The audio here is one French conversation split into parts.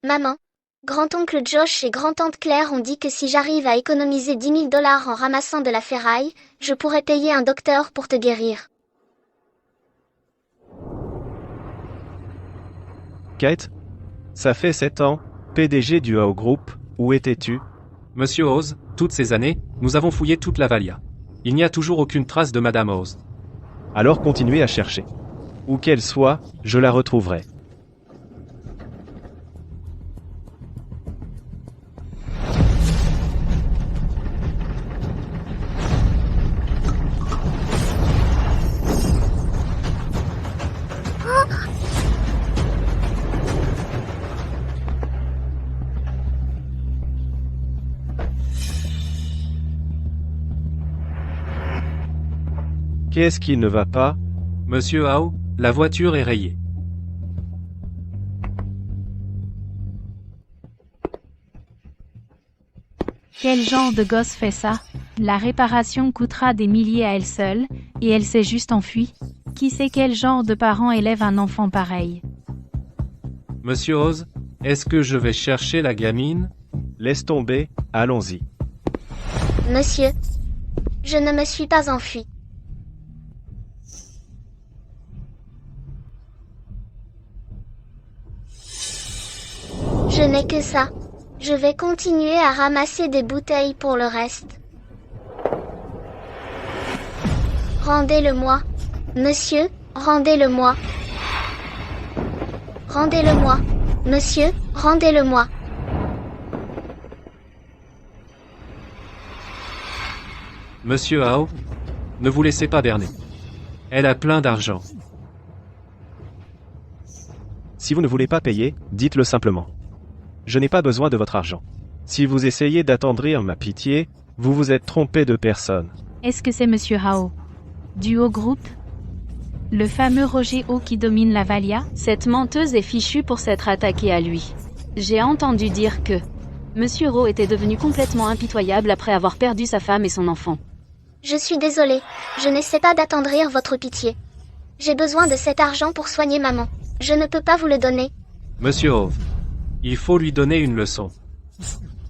Maman, grand-oncle Josh et grand-tante Claire ont dit que si j'arrive à économiser 10 000 $ en ramassant de la ferraille, je pourrais payer un docteur pour te guérir. Kate, ça fait 7 ans, PDG du Hao Group, où étais-tu? Monsieur Oz, toutes ces années, nous avons fouillé toute la Valia. Il n'y a toujours aucune trace de Madame Oz. Alors continuez à chercher. Où qu'elle soit, je la retrouverai. Qu'est-ce qui ne va pas? Monsieur Hao, la voiture est rayée. Quel genre de gosse fait ça? La réparation coûtera des milliers à elle seule, et elle s'est juste enfuie. Qui sait quel genre de parent élève un enfant pareil? Monsieur Oz, est-ce que je vais chercher la gamine? Laisse tomber, allons-y. Monsieur, je ne me suis pas enfui. Je n'ai que ça. Je vais continuer à ramasser des bouteilles pour le reste. Rendez-le-moi. Monsieur, rendez-le-moi. Rendez-le-moi. Monsieur, rendez-le-moi. Monsieur Hao, ne vous laissez pas berner. Elle a plein d'argent. Si vous ne voulez pas payer, dites-le simplement. Je n'ai pas besoin de votre argent. Si vous essayez d'attendrir ma pitié, vous vous êtes trompé de personne. Est-ce que c'est Monsieur Hao? Du Hao Group? Le fameux Roger Hao qui domine la Valia? Cette menteuse est fichue pour s'être attaquée à lui. J'ai entendu dire que Monsieur Hao était devenu complètement impitoyable après avoir perdu sa femme et son enfant. Je suis désolée. Je n'essaie pas d'attendrir votre pitié. J'ai besoin de cet argent pour soigner maman. Je ne peux pas vous le donner. Monsieur Hao, il faut lui donner une leçon.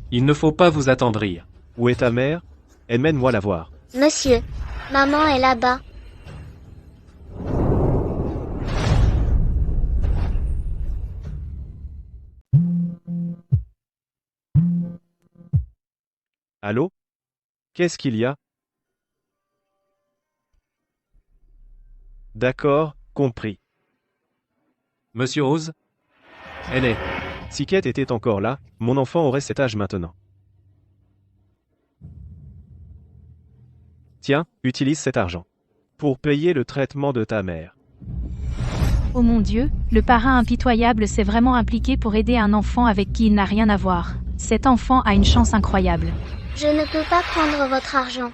Il ne faut pas vous attendrir. Où est ta mère? Emmène-moi la voir. Monsieur, maman est là-bas. Allô? Qu'est-ce qu'il y a? D'accord, compris. Monsieur Oz, elle est... Si Kate était encore là, mon enfant aurait cet âge maintenant. Tiens, utilise cet argent. Pour payer le traitement de ta mère. Oh mon Dieu, le parrain impitoyable s'est vraiment impliqué pour aider un enfant avec qui il n'a rien à voir. Cet enfant a une chance incroyable. Je ne peux pas prendre votre argent.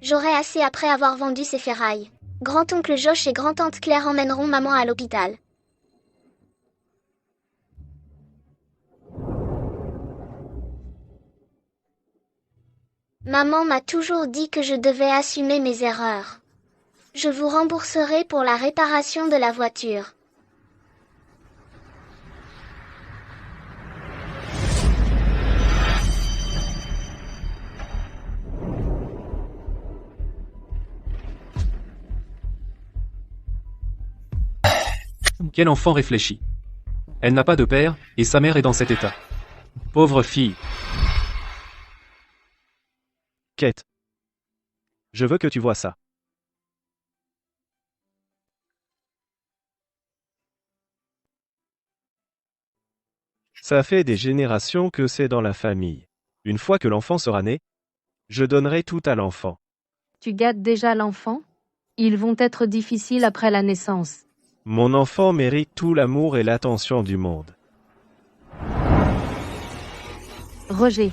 J'aurai assez après avoir vendu ces ferrailles. Grand-oncle Josh et grand-tante Claire emmèneront maman à l'hôpital. Maman m'a toujours dit que je devais assumer mes erreurs. Je vous rembourserai pour la réparation de la voiture. Quel enfant réfléchi. Elle n'a pas de père, et sa mère est dans cet état. Pauvre fille. Kate. Je veux que tu vois ça. Ça fait des générations que c'est dans la famille. Une fois que l'enfant sera né, je donnerai tout à l'enfant. Tu gâtes déjà l'enfant? Ils vont être difficiles après la naissance. Mon enfant mérite tout l'amour et l'attention du monde. Roger.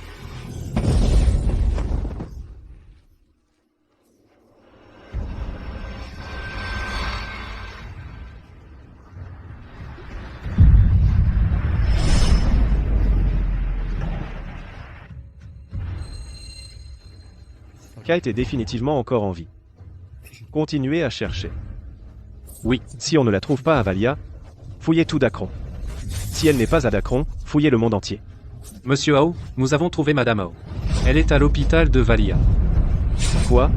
Kate est définitivement encore en vie. Continuez à chercher. Oui. Si on ne la trouve pas à Valia, fouillez tout d'Akron. Si elle n'est pas à Dacron, fouillez le monde entier. Monsieur Hao, nous avons trouvé Madame Hao. Elle est à l'hôpital de Valia. Quoi?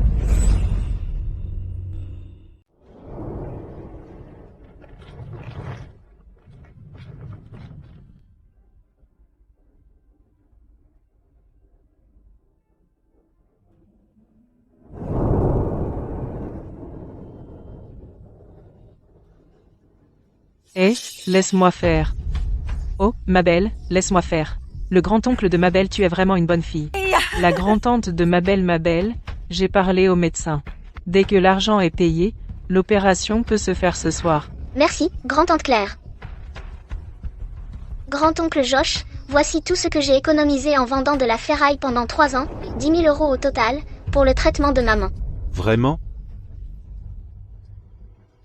Laisse-moi faire. Oh, ma belle, laisse-moi faire. Le grand-oncle de ma belle, tu es vraiment une bonne fille. La grand-tante de ma belle, j'ai parlé au médecin. Dès que l'argent est payé, l'opération peut se faire ce soir. Merci, grand-tante Claire. Grand-oncle Josh, voici tout ce que j'ai économisé en vendant de la ferraille pendant 3 ans, 10 000 € au total, pour le traitement de maman. Vraiment?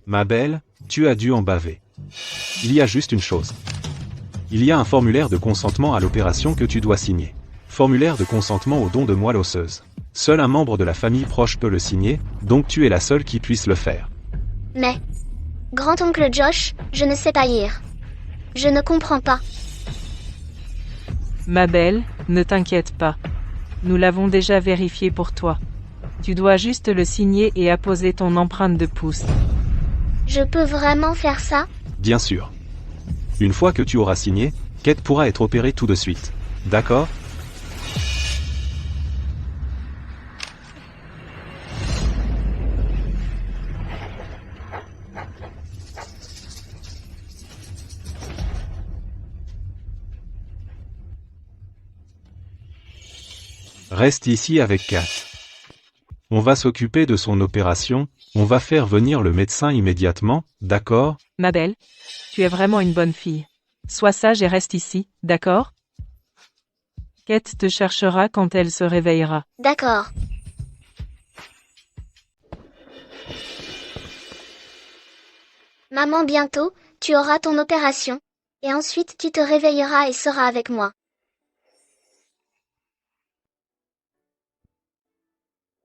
Ma belle, tu as dû en baver. Il y a juste une chose. Il y a un formulaire de consentement à l'opération que tu dois signer. Formulaire de consentement au don de moelle osseuse. Seul un membre de la famille proche peut le signer, donc tu es la seule qui puisse le faire. Mais, grand-oncle Josh, je ne sais pas lire. Je ne comprends pas. Ma belle, ne t'inquiète pas. Nous l'avons déjà vérifié pour toi. Tu dois juste le signer et apposer ton empreinte de pouce. Je peux vraiment faire ça? Bien sûr. Une fois que tu auras signé, Kate pourra être opérée tout de suite. D'accord? Reste ici avec Kate. On va s'occuper de son opération, on va faire venir le médecin immédiatement, d'accord? Ma belle, tu es vraiment une bonne fille. Sois sage et reste ici, d'accord? Kate te cherchera quand elle se réveillera. D'accord. Maman, bientôt, tu auras ton opération. Et ensuite tu te réveilleras et seras avec moi.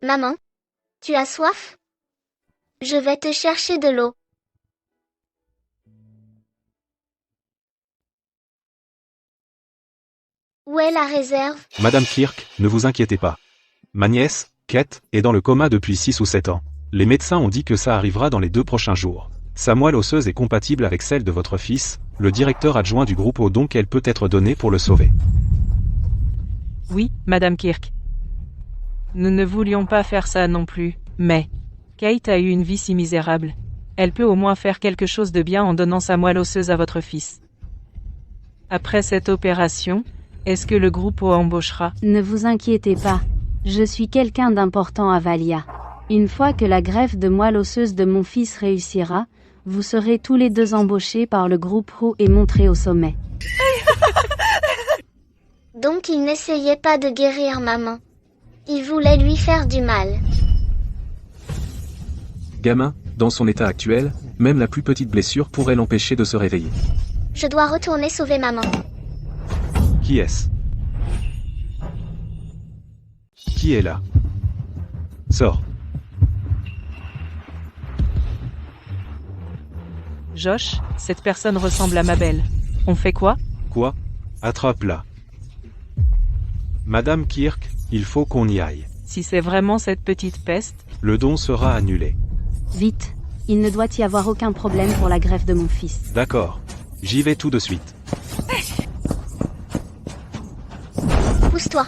Maman, tu as soif? Je vais te chercher de l'eau. Où est la réserve? Madame Kirk, ne vous inquiétez pas. Ma nièce, Kate, est dans le coma depuis 6 ou 7 ans. Les médecins ont dit que ça arrivera dans les 2 prochains jours. Sa moelle osseuse est compatible avec celle de votre fils, le directeur adjoint du groupe Hao, donc elle peut être donnée pour le sauver. Oui, Madame Kirk. Nous ne voulions pas faire ça non plus, mais Kate a eu une vie si misérable. Elle peut au moins faire quelque chose de bien en donnant sa moelle osseuse à votre fils. Après cette opération, est-ce que le groupe Hao embauchera? Ne vous inquiétez pas. Je suis quelqu'un d'important à Valia. Une fois que la greffe de moelle osseuse de mon fils réussira, vous serez tous les 2 embauchés par le groupe Hao et montrés au sommet. Donc il n'essayait pas de guérir maman. Il voulait lui faire du mal. Gamin, dans son état actuel, même la plus petite blessure pourrait l'empêcher de se réveiller. Je dois retourner sauver maman. Qui est-ce? Qui est là? Sors. Josh, cette personne ressemble à ma belle. On fait quoi? Quoi? Attrape-la. Madame Kirk, il faut qu'on y aille. Si c'est vraiment cette petite peste, Le don sera annulé. Vite. Il ne doit y avoir aucun problème pour la greffe de mon fils. D'accord. J'y vais tout de suite. Pousse-toi.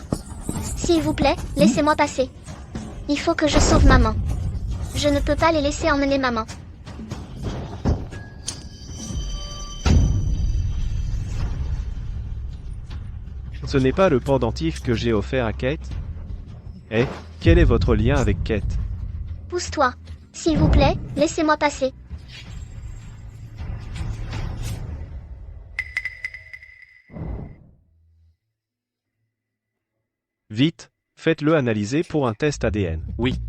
S'il vous plaît, laissez-moi passer. Il faut que je sauve maman. Je ne peux pas les laisser emmener maman. Ce n'est pas le pendentif que j'ai offert à Kate? Eh, quel est votre lien avec Kate? Pousse-toi. S'il vous plaît, laissez-moi passer. Vite, faites-le analyser pour un test ADN. Oui.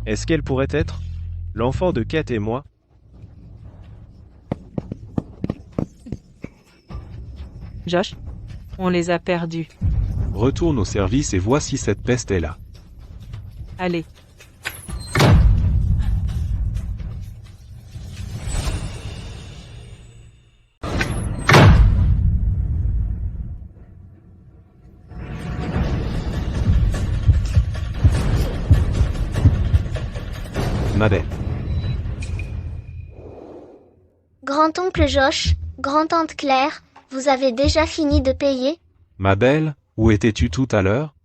Est-ce qu'elle pourrait être l'enfant de Kate et moi? Josh, on les a perdus. Retourne au service et vois si cette peste est là. Allez. Mabel. Grand-oncle Josh, grand-tante Claire, vous avez déjà fini de payer? Mabel, où étais-tu tout à l'heure?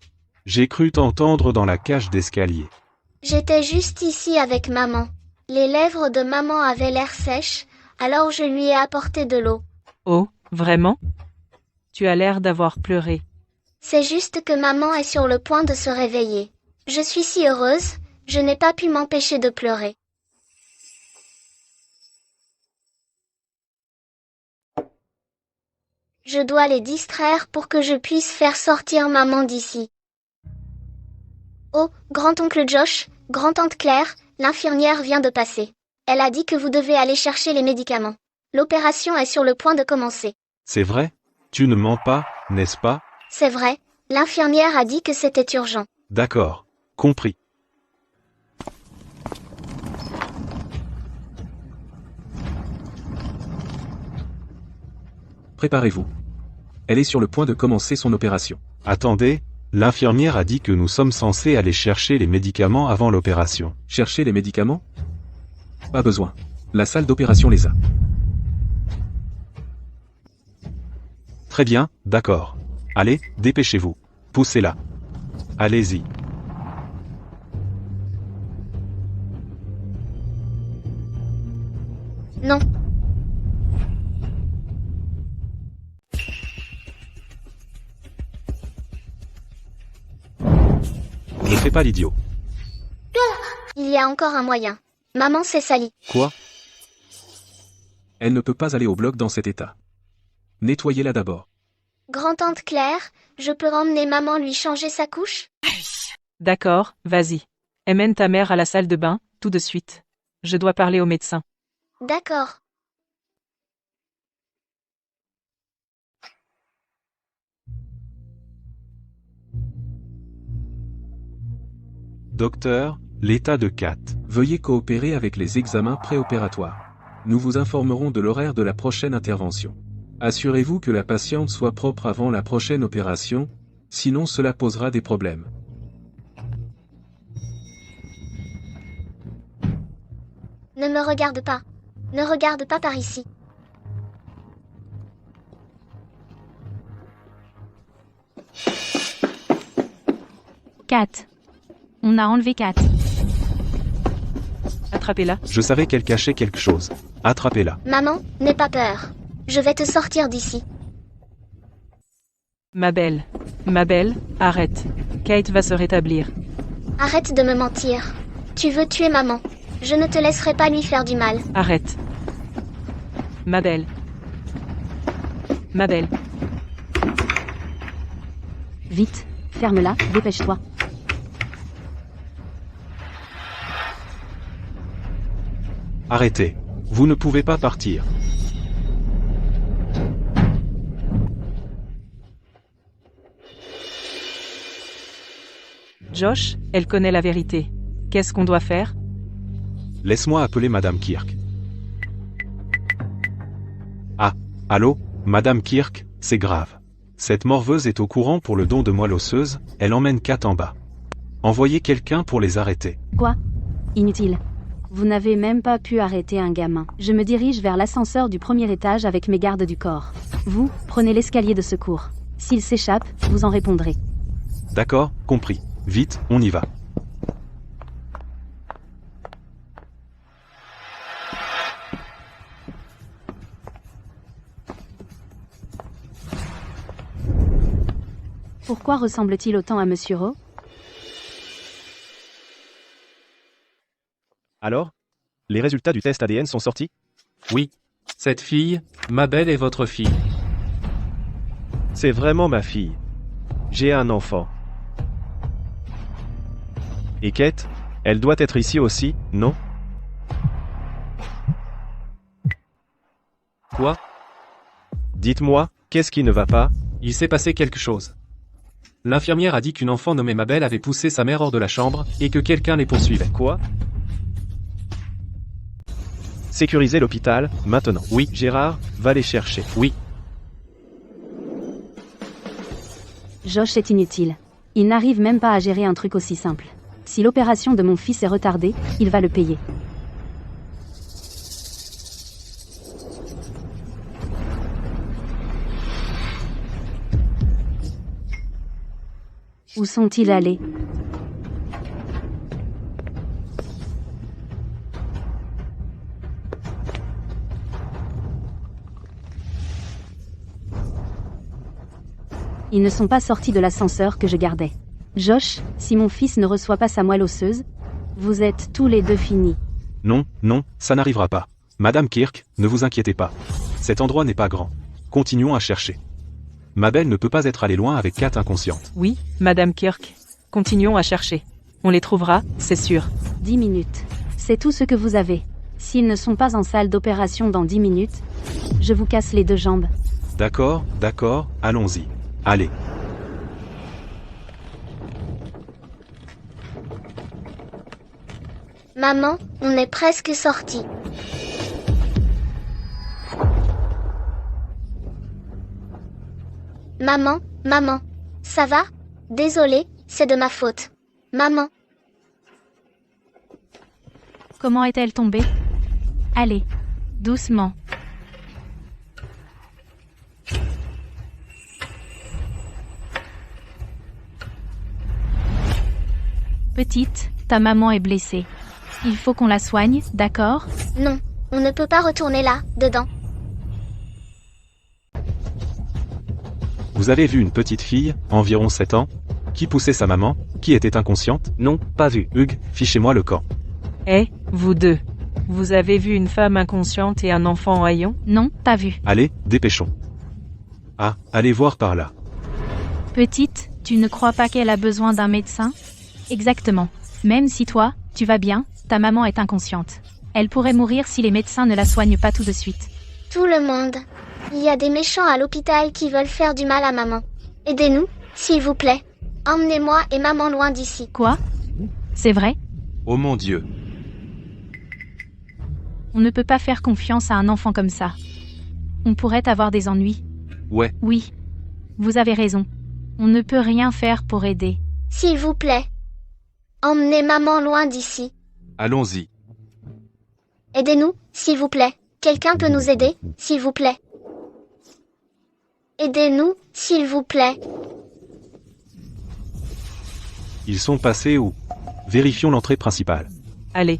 J'ai cru t'entendre dans la cage d'escalier. J'étais juste ici avec maman. Les lèvres de maman avaient l'air sèches, alors je lui ai apporté de l'eau. Oh, vraiment? Tu as l'air d'avoir pleuré. C'est juste que maman est sur le point de se réveiller. Je suis si heureuse, je n'ai pas pu m'empêcher de pleurer. Je dois les distraire pour que je puisse faire sortir maman d'ici. Oh, grand-oncle Josh, grand-tante Claire, l'infirmière vient de passer. Elle a dit que vous devez aller chercher les médicaments. L'opération est sur le point de commencer. C'est vrai? Tu ne mens pas, n'est-ce pas? C'est vrai, l'infirmière a dit que c'était urgent. D'accord. Compris. Préparez-vous. Elle est sur le point de commencer son opération. Attendez, l'infirmière a dit que nous sommes censés aller chercher les médicaments avant l'opération. Cherchez les médicaments? Pas besoin. La salle d'opération les a. Très bien, d'accord. Allez, dépêchez-vous. Poussez-la. Allez-y. Non. Ne fais pas l'idiot. Il y a encore un moyen. Maman s'est salie. Quoi? Elle ne peut pas aller au bloc dans cet état. Nettoyez-la d'abord. Grand-tante Claire, je peux emmener maman lui changer sa couche? D'accord, vas-y. Emmène ta mère à la salle de bain, tout de suite. Je dois parler au médecin. D'accord. Docteur, l'état de Kat. Veuillez coopérer avec les examens préopératoires. Nous vous informerons de l'horaire de la prochaine intervention. Assurez-vous que la patiente soit propre avant la prochaine opération, sinon cela posera des problèmes. Ne me regarde pas. Ne regarde pas par ici. Kat. On a enlevé Kat. Attrapez-la. Je savais qu'elle cachait quelque chose. Attrapez-la. Maman, n'aie pas peur. Je vais te sortir d'ici. Ma belle, arrête. Kate va se rétablir. Arrête de me mentir. Tu veux tuer maman. Je ne te laisserai pas lui faire du mal. Arrête. Ma belle. Vite, ferme-la, dépêche-toi. Arrêtez. Vous ne pouvez pas partir. Josh, elle connaît la vérité. Qu'est-ce qu'on doit faire? Laisse-moi appeler Madame Kirk. Ah, allô, Madame Kirk, c'est grave. Cette morveuse est au courant pour le don de moelle osseuse, elle emmène Kat en bas. Envoyez quelqu'un pour les arrêter. Quoi? Inutile. Vous n'avez même pas pu arrêter un gamin. Je me dirige vers l'ascenseur du premier étage avec mes gardes du corps. Vous, prenez l'escalier de secours. S'il s'échappe, vous en répondrez. D'accord, compris. Vite, on y va. Pourquoi ressemble-t-il autant à Monsieur Rowe? Alors? Les résultats du test ADN sont sortis? Oui. Cette fille, Mabel est votre fille. C'est vraiment ma fille. J'ai un enfant. Et Kate? Elle doit être ici aussi, non? Quoi? Dites-moi, qu'est-ce qui ne va pas? Il s'est passé quelque chose. L'infirmière a dit qu'une enfant nommée Mabel avait poussé sa mère hors de la chambre, et que quelqu'un les poursuivait. Quoi? Sécuriser l'hôpital, maintenant. Oui. Gérard, va les chercher. Oui. Josh est inutile. Il n'arrive même pas à gérer un truc aussi simple. Si l'opération de mon fils est retardée, il va le payer. Où sont-ils allés? Ils ne sont pas sortis de l'ascenseur que je gardais. Josh, si mon fils ne reçoit pas sa moelle osseuse, vous êtes tous les deux finis. Non, non, ça n'arrivera pas. Madame Kirk, ne vous inquiétez pas. Cet endroit n'est pas grand. Continuons à chercher. Ma belle ne peut pas être allée loin avec Kat inconsciente. Oui, Madame Kirk. Continuons à chercher. On les trouvera, c'est sûr. 10 minutes. C'est tout ce que vous avez. S'ils ne sont pas en salle d'opération dans 10 minutes, je vous casse les 2 jambes. D'accord, d'accord, allons-y. Allez. Maman, on est presque sortis. Maman, maman, ça va? Désolée, c'est de ma faute. Maman, Comment est-elle tombée? Allez, doucement. Petite, ta maman est blessée. Il faut qu'on la soigne, d'accord? non, on ne peut pas retourner là, dedans. Vous avez vu une petite fille, environ 7 ans, qui poussait sa maman, qui était inconsciente? Non, pas vu. Hugues, fichez-moi le camp. Eh, vous deux. Vous avez vu une femme inconsciente et un enfant en haillons? Non, pas vu. Allez, dépêchons. Ah, allez voir par là. Petite, tu ne crois pas qu'elle a besoin d'un médecin? Exactement. Même si toi, tu vas bien, ta maman est inconsciente. Elle pourrait mourir si les médecins ne la soignent pas tout de suite. Tout le monde. Il y a des méchants à l'hôpital qui veulent faire du mal à maman. Aidez-nous, s'il vous plaît. Emmenez-moi et maman loin d'ici. Quoi? C'est vrai? Oh mon Dieu. On ne peut pas faire confiance à un enfant comme ça. On pourrait avoir des ennuis. Ouais, Oui. Vous avez raison. On ne peut rien faire pour aider. S'il vous plaît. Emmenez maman loin d'ici. allons-y. Aidez-nous, s'il vous plaît. Quelqu'un peut nous aider, s'il vous plaît. Aidez-nous, s'il vous plaît. Ils sont passés où? Vérifions l'entrée principale. Allez.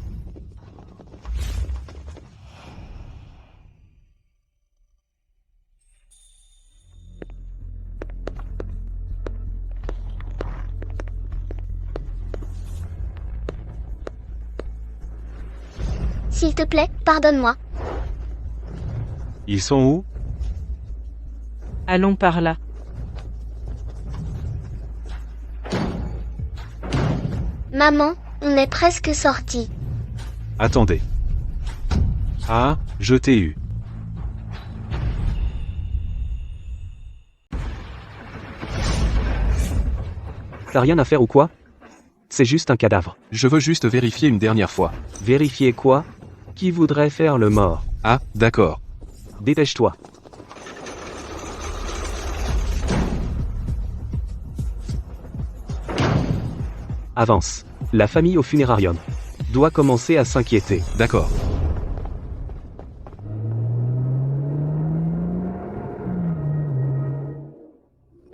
S'il te plaît, pardonne-moi. Ils sont où? Allons par là. Maman, on est presque sortis. Attendez. Ah, je t'ai eu. T'as rien à faire ou quoi? C'est juste un cadavre. Je veux juste vérifier une dernière fois. Vérifier quoi? Qui voudrait faire le mort? Ah, d'accord. Dépêche-toi. Avance. La famille au funérarium doit commencer à s'inquiéter. D'accord.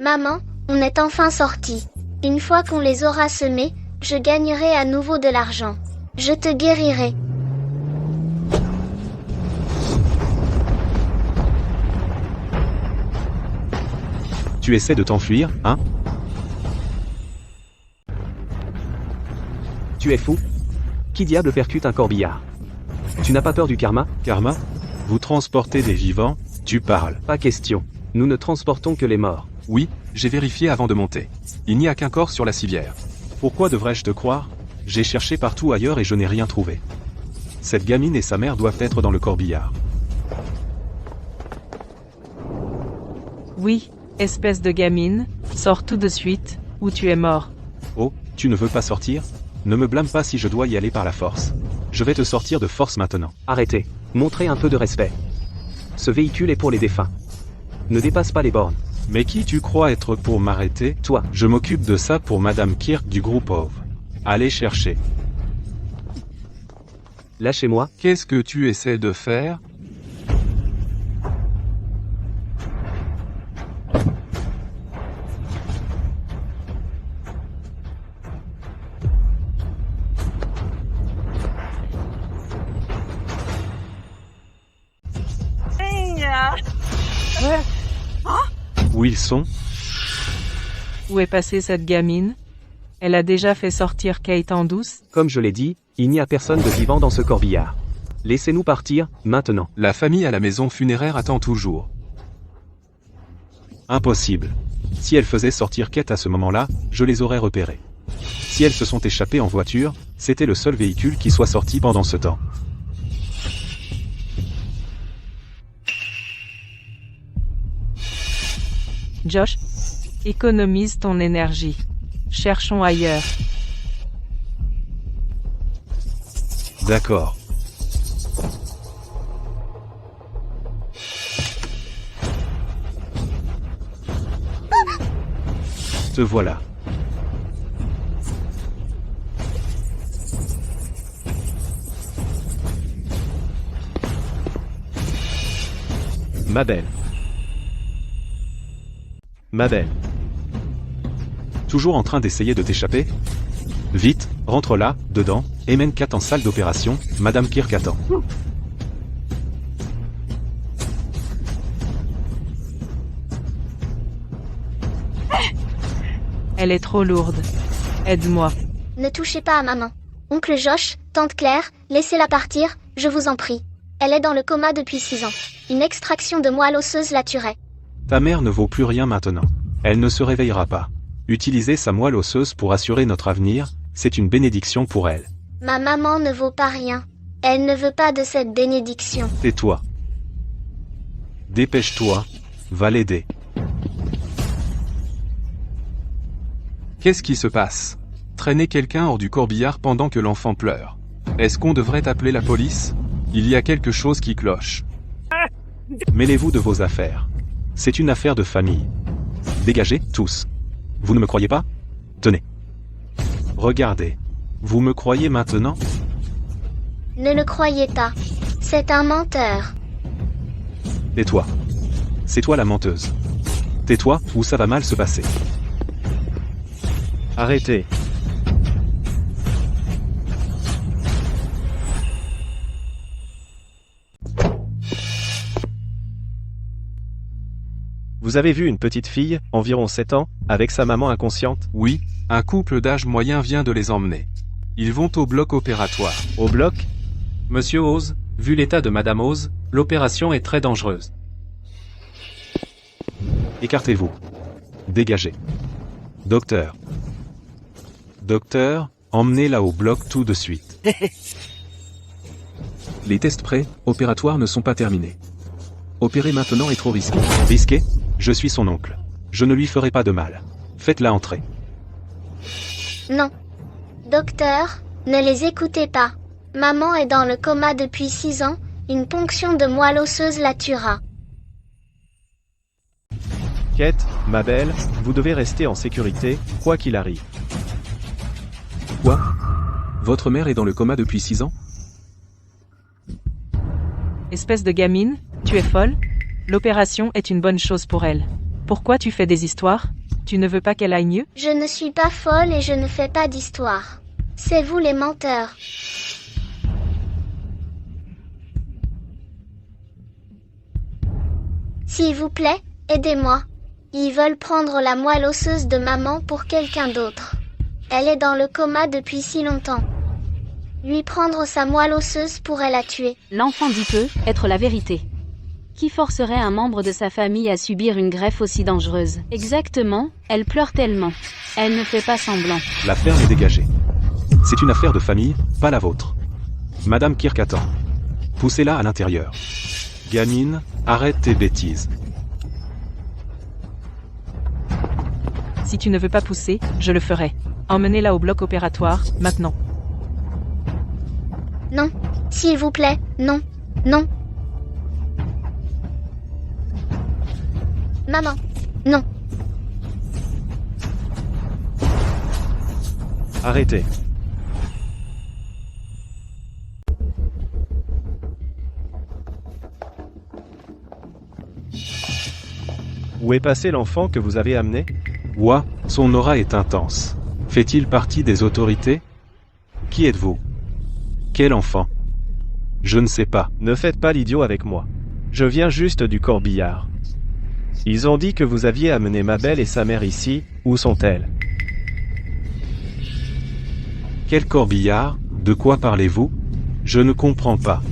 Maman, on est enfin sortis. Une fois qu'on les aura semés, je gagnerai à nouveau de l'argent. Je te guérirai. Tu essaies de t'enfuir, hein? Tu es fou? Qui diable percute un corbillard? Tu n'as pas peur du karma? Karma? Vous transportez des vivants? Tu parles. Pas question. Nous ne transportons que les morts. Oui, j'ai vérifié avant de monter. Il n'y a qu'un corps sur la civière. Pourquoi devrais-je te croire? J'ai cherché partout ailleurs et je n'ai rien trouvé. Cette gamine et sa mère doivent être dans le corbillard. Oui, espèce de gamine, sors tout de suite, ou tu es mort. Oh, tu ne veux pas sortir? Ne me blâme pas si je dois y aller par la force. Je vais te sortir de force maintenant. Arrêtez. Montrez un peu de respect. Ce véhicule est pour les défunts. Ne dépasse pas les bornes. Mais qui tu crois être pour m'arrêter? Toi. Je m'occupe de ça pour Madame Kirk du groupe OV. Allez chercher. Lâchez-moi. Qu'est-ce que tu essaies de faire? Où ils sont? Où est passée cette gamine? Elle a déjà fait sortir Kate en douce? Comme je l'ai dit, il n'y a personne de vivant dans ce corbillard. Laissez-nous partir, maintenant. La famille à la maison funéraire attend toujours. Impossible. Si elles faisaient sortir Kate à ce moment-là, je les aurais repérées. Si elles se sont échappées en voiture, c'était le seul véhicule qui soit sorti pendant ce temps. Josh, économise ton énergie. Cherchons ailleurs. D'accord. Te voilà. Ma belle. Ma belle. Toujours en train d'essayer de t'échapper? Vite, rentre là, dedans, et mène Kate en salle d'opération, Madame Kirk attend. Elle est trop lourde. Aide-moi. Ne touchez pas à maman. Oncle Josh, tante Claire, laissez-la partir, je vous en prie. Elle est dans le coma depuis 6 ans. Une extraction de moelle osseuse la tuerait. Ta mère ne vaut plus rien maintenant. Elle ne se réveillera pas. Utiliser sa moelle osseuse pour assurer notre avenir, c'est une bénédiction pour elle. Ma maman ne vaut pas rien. Elle ne veut pas de cette bénédiction. Tais-toi. Dépêche-toi, va l'aider. Qu'est-ce qui se passe? Traîner quelqu'un hors du corbillard pendant que l'enfant pleure. Est-ce qu'on devrait appeler la police? Il y a quelque chose qui cloche. Mêlez-vous de vos affaires. C'est une affaire de famille. Dégagez, tous. Vous ne me croyez pas? Tenez. Regardez. Vous me croyez maintenant? Ne le croyez pas. C'est un menteur. Tais-toi. C'est toi la menteuse. Tais-toi, ou ça va mal se passer. Arrêtez. Vous avez vu une petite fille, environ 7 ans, avec sa maman inconsciente? Oui, un couple d'âge moyen vient de les emmener. Ils vont au bloc opératoire. Au bloc? Monsieur Oz, vu l'état de Madame Oz, l'opération est très dangereuse. Écartez-vous. Dégagez. Docteur. Docteur, emmenez-la au bloc tout de suite. Les tests pré-opératoires ne sont pas terminés. Opérer maintenant est trop risqué. Risqué? Je suis son oncle. Je ne lui ferai pas de mal. Faites-la entrer. Non. Docteur, ne les écoutez pas. Maman est dans le coma depuis 6 ans, une ponction de moelle osseuse la tuera. Kate, ma belle, vous devez rester en sécurité, quoi qu'il arrive. Quoi? Votre mère est dans le coma depuis 6 ans? Espèce de gamine, tu es folle? L'opération est une bonne chose pour elle. Pourquoi tu fais des histoires? Tu ne veux pas qu'elle aille mieux? Je ne suis pas folle et je ne fais pas d'histoire. C'est vous les menteurs. S'il vous plaît, aidez-moi. Ils veulent prendre la moelle osseuse de maman pour quelqu'un d'autre. Elle est dans le coma depuis si longtemps. Lui prendre sa moelle osseuse pourrait la tuer. L'enfant dit peut être la vérité. Qui forcerait un membre de sa famille à subir une greffe aussi dangereuse? Exactement, elle pleure tellement. Elle ne fait pas semblant. L'affaire est dégagée. C'est une affaire de famille, pas la vôtre. Madame Kirk attend. Poussez-la à l'intérieur. Gamine, arrête tes bêtises. Si tu ne veux pas pousser, je le ferai. Emmenez-la au bloc opératoire, maintenant. Non, s'il vous plaît, non, non. Maman, non. Arrêtez. Où est passé l'enfant que vous avez amené? Ouah, son aura est intense. Fait-il partie des autorités? Qui êtes-vous? Quel enfant? Je ne sais pas. Ne faites pas l'idiot avec moi. Je viens juste du corbillard. Ils ont dit que vous aviez amené Mabel et sa mère ici. Où sont-elles? Quel corbillard? De quoi parlez-vous? Je ne comprends pas.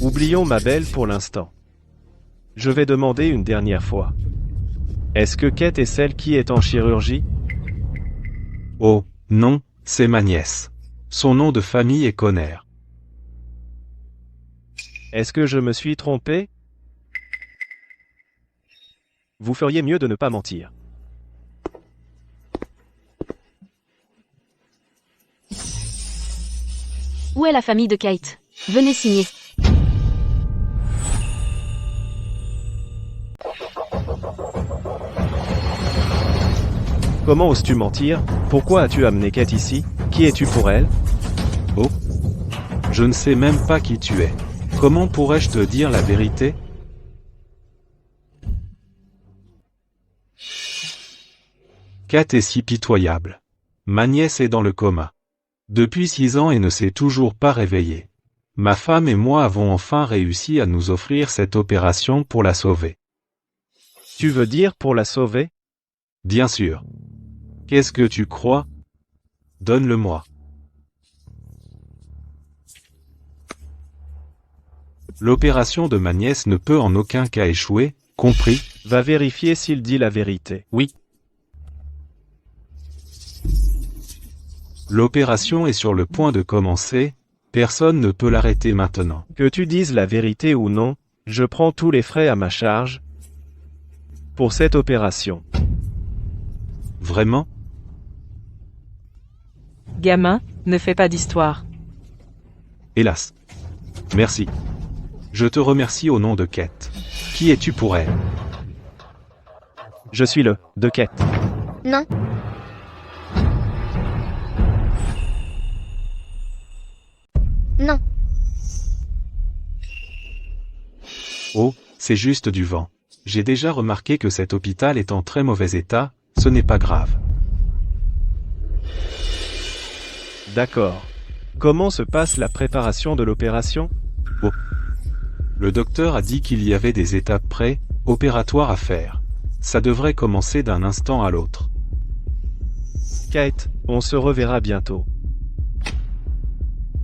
Oublions Mabel pour l'instant. Je vais demander une dernière fois. Est-ce que Kate est celle qui est en chirurgie? Oh, non, c'est ma nièce. Son nom de famille est Conner. Est-ce que je me suis trompé? Vous feriez mieux de ne pas mentir. Où est la famille de Kate? Venez signer. Comment oses-tu mentir? Pourquoi as-tu amené Kate ici? Qui es-tu pour elle? Oh. Je ne sais même pas qui tu es. Comment pourrais-je te dire la vérité? Kate est si pitoyable. Ma nièce est dans le coma. Depuis 6 ans et ne s'est toujours pas réveillée. Ma femme et moi avons enfin réussi à nous offrir cette opération pour la sauver. Tu veux dire pour la sauver? Bien sûr. Qu'est-ce que tu crois? Donne-le-moi. L'opération de ma nièce ne peut en aucun cas échouer, compris? Va vérifier s'il dit la vérité. Oui. L'opération est sur le point de commencer, personne ne peut l'arrêter maintenant. Que tu dises la vérité ou non, je prends tous les frais à ma charge pour cette opération. Vraiment? Gamin, ne fais pas d'histoire. Hélas. Merci. Je te remercie au nom de Kate. Qui es-tu pour elle? Je suis le de Kate. Non. Non. Oh, c'est juste du vent. J'ai déjà remarqué que cet hôpital est en très mauvais état, ce n'est pas grave. D'accord. Comment se passe la préparation de l'opération? Oh. Le docteur a dit qu'il y avait des étapes pré-opératoires à faire. Ça devrait commencer d'un instant à l'autre. Kate, on se reverra bientôt.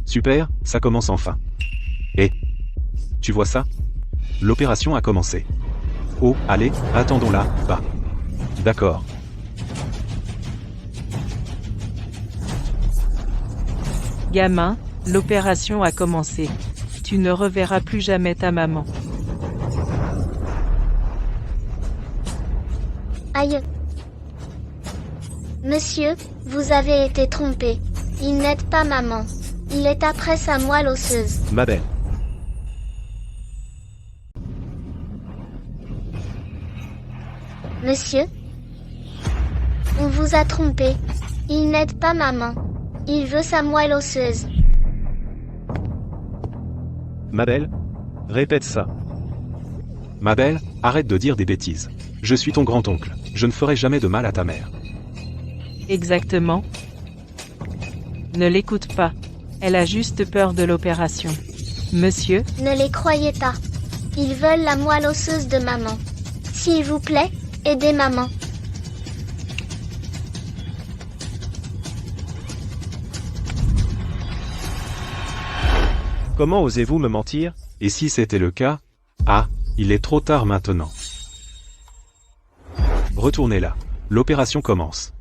Super, ça commence enfin. Et tu vois ça? L'opération a commencé. Oh, allez, attendons-la, bas. D'accord. Gamin, l'opération a commencé. Tu ne reverras plus jamais ta maman. Aïe. Monsieur, vous avez été trompé. Il n'aide pas maman. Il est après sa moelle osseuse. Mabel. Monsieur? On vous a trompé. Il n'aide pas maman. Il veut sa moelle osseuse. Mabel? Répète ça. Mabel, arrête de dire des bêtises. Je suis ton grand-oncle. Je ne ferai jamais de mal à ta mère. Exactement. Ne l'écoute pas. Elle a juste peur de l'opération. Monsieur? Ne les croyez pas. Ils veulent la moelle osseuse de maman. S'il vous plaît, aidez maman. Comment osez-vous me mentir? Et si c'était le cas? Ah, il est trop tard maintenant. Retournez là. L'opération commence.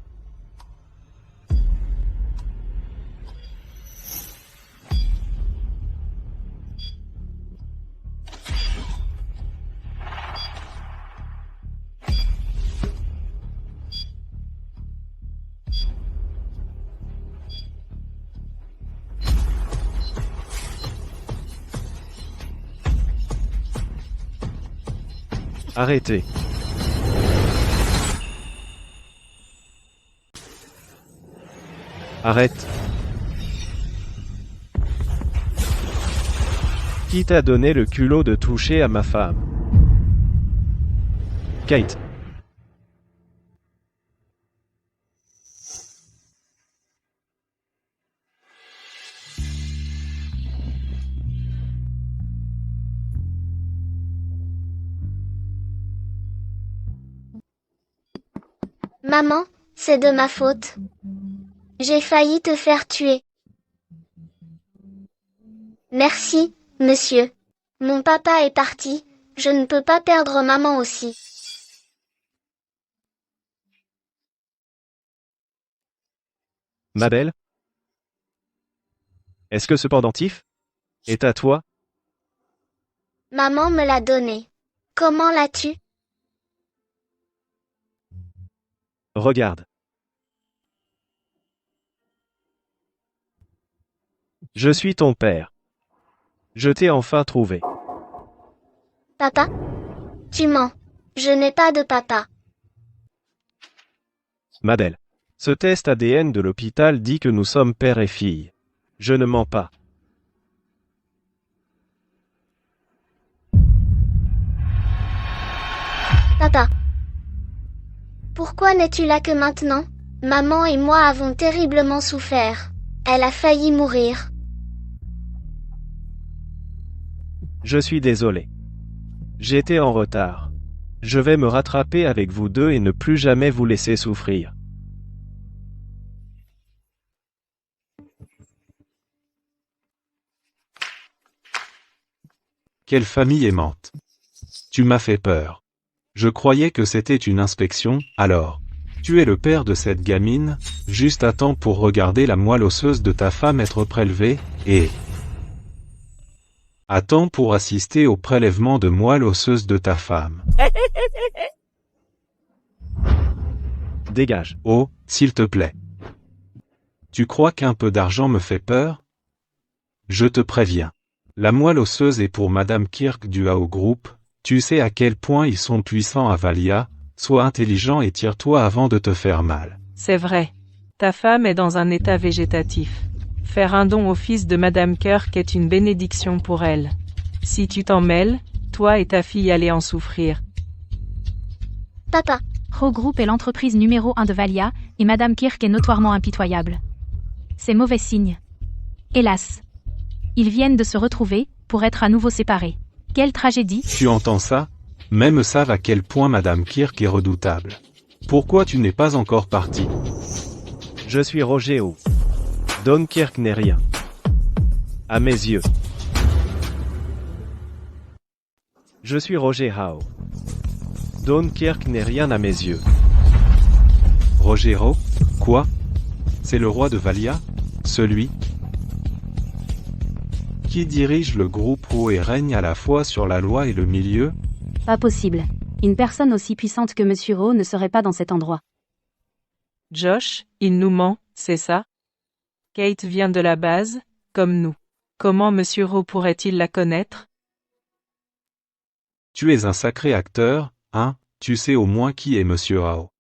Arrêtez. Arrête. Qui t'a donné le culot de toucher à ma femme? Kate. Maman, c'est de ma faute. J'ai failli te faire tuer. Merci, monsieur. Mon papa est parti, je ne peux pas perdre maman aussi. Ma belle? Est-ce que ce pendentif est à toi? Maman me l'a donné. Comment l'as-tu? Regarde. Je suis ton père. Je t'ai enfin trouvé. Papa? Tu mens. Je n'ai pas de papa. Ma belle. Ce test ADN de l'hôpital dit que nous sommes père et fille. Je ne mens pas. Papa. Pourquoi n'es-tu là que maintenant? Maman et moi avons terriblement souffert. Elle a failli mourir. Je suis désolé. J'étais en retard. Je vais me rattraper avec vous deux et ne plus jamais vous laisser souffrir. Quelle famille aimante. Tu m'as fait peur. Je croyais que c'était une inspection, alors. Tu es le père de cette gamine, juste à temps pour regarder la moelle osseuse de ta femme être prélevée, et à temps pour assister au prélèvement de moelle osseuse de ta femme. Dégage. Oh, s'il te plaît. Tu crois qu'un peu d'argent me fait peur? Je te préviens. La moelle osseuse est pour Madame Kirk du Hao Group. Tu sais à quel point ils sont puissants à Valia. Sois intelligent et tire-toi avant de te faire mal. C'est vrai. Ta femme est dans un état végétatif. Faire un don au fils de Madame Kirk est une bénédiction pour elle. Si tu t'en mêles, toi et ta fille allez en souffrir. Papa. Hao Group est l'entreprise numéro 1 de Valia, et Madame Kirk est notoirement impitoyable. C'est mauvais signe. Hélas. Ils viennent de se retrouver, pour être à nouveau séparés. Quelle tragédie! Tu entends ça? Même savent à quel point Madame Kirk est redoutable. Pourquoi tu n'es pas encore parti? Je suis Roger Hao. Don Kirk n'est rien. À mes yeux. Je suis Roger Hao. Don Kirk n'est rien à mes yeux. Roger Hao? Quoi? C'est le roi de Valia? Celui qui dirige le groupe Hao et règne à la fois sur la loi et le milieu? Pas possible. Une personne aussi puissante que Monsieur Hao ne serait pas dans cet endroit. Josh, il nous ment, c'est ça? Kate vient de la base, comme nous. Comment Monsieur Hao pourrait-il la connaître? Tu es un sacré acteur, hein? Tu sais au moins qui est Monsieur Hao.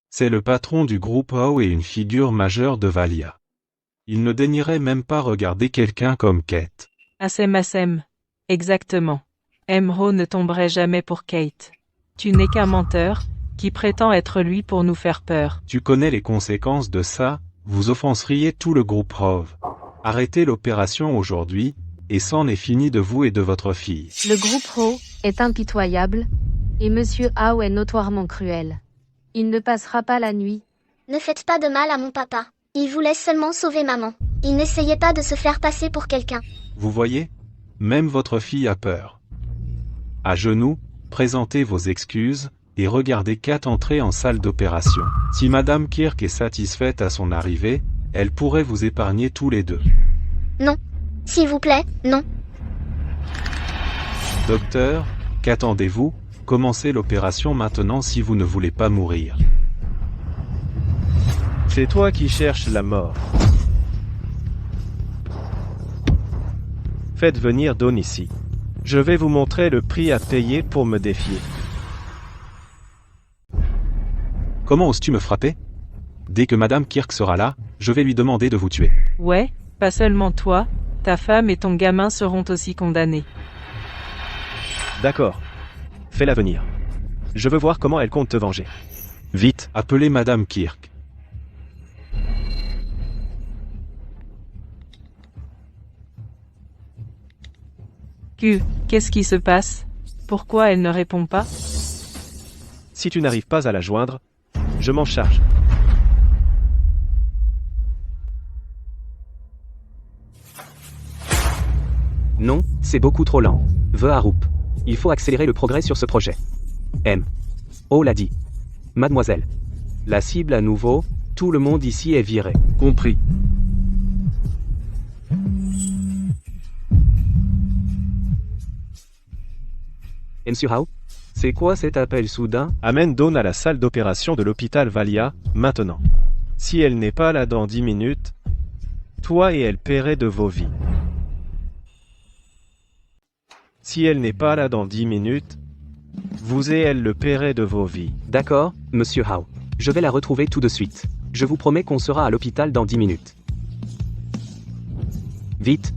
C'est le patron du groupe Hao et une figure majeure de Valia. Il ne daignerait même pas regarder quelqu'un comme Kate. Assem. Exactement. Hao ne tomberait jamais pour Kate. Tu n'es qu'un menteur, qui prétend être lui pour nous faire peur. Tu connais les conséquences de ça, vous offenseriez tout le groupe Hao. Arrêtez l'opération aujourd'hui, et c'en est fini de vous et de votre fille. Le groupe Hao est impitoyable, et Monsieur Hao est notoirement cruel. Il ne passera pas la nuit. Ne faites pas de mal à mon papa. Il voulait seulement sauver maman. Il n'essayait pas de se faire passer pour quelqu'un. Vous voyez? Même votre fille a peur. À genoux, présentez vos excuses, et regardez Kate entrer en salle d'opération. Si Madame Kirk est satisfaite à son arrivée, elle pourrait vous épargner tous les deux. Non. S'il vous plaît, non. Docteur, qu'attendez-vous? Commencez l'opération maintenant si vous ne voulez pas mourir. C'est toi qui cherches la mort. Faites venir Don ici. Je vais vous montrer le prix à payer pour me défier. Comment oses-tu me frapper? Dès que Madame Kirk sera là, je vais lui demander de vous tuer. Ouais, pas seulement toi, ta femme et ton gamin seront aussi condamnés. D'accord. Fais-la venir. Je veux voir comment elle compte te venger. Vite. Appelez Madame Kirk. Qu'est-ce qui se passe? Pourquoi elle ne répond pas? Si tu n'arrives pas à la joindre, je m'en charge. Non, c'est beaucoup trop lent. Ve Haroup. Il faut accélérer le progrès sur ce projet. M. Oh l'a dit. Mademoiselle. La cible à nouveau, tout le monde ici est viré. Compris. Monsieur Hao? C'est quoi cet appel soudain? Amène Dawn à la salle d'opération de l'hôpital Valia, maintenant. Si elle n'est pas là dans 10 minutes, toi et elle paieraient de vos vies. Si elle n'est pas là dans 10 minutes, vous et elle le paieraient de vos vies. D'accord, Monsieur Hao. Je vais la retrouver tout de suite. Je vous promets qu'on sera à l'hôpital dans 10 minutes. Vite.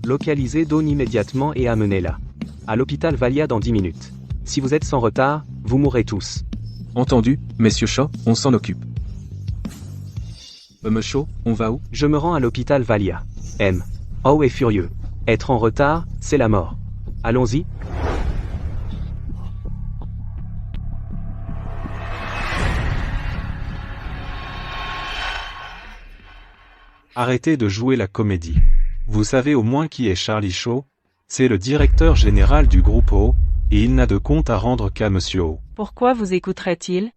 Localisez Dawn immédiatement et amenez-la. À l'hôpital Valia dans 10 minutes. Si vous êtes sans retard, vous mourrez tous. Entendu, Messieurs Shaw, on s'en occupe. Monsieur Shaw, on va où? Je me rends à l'hôpital Valia. M. Oh est furieux. Être en retard, c'est la mort. Allons-y. Arrêtez de jouer la comédie. Vous savez au moins qui est Charlie Shaw? C'est le directeur général du groupe O, et il n'a de compte à rendre qu'à Monsieur O. Pourquoi vous écouterait-il?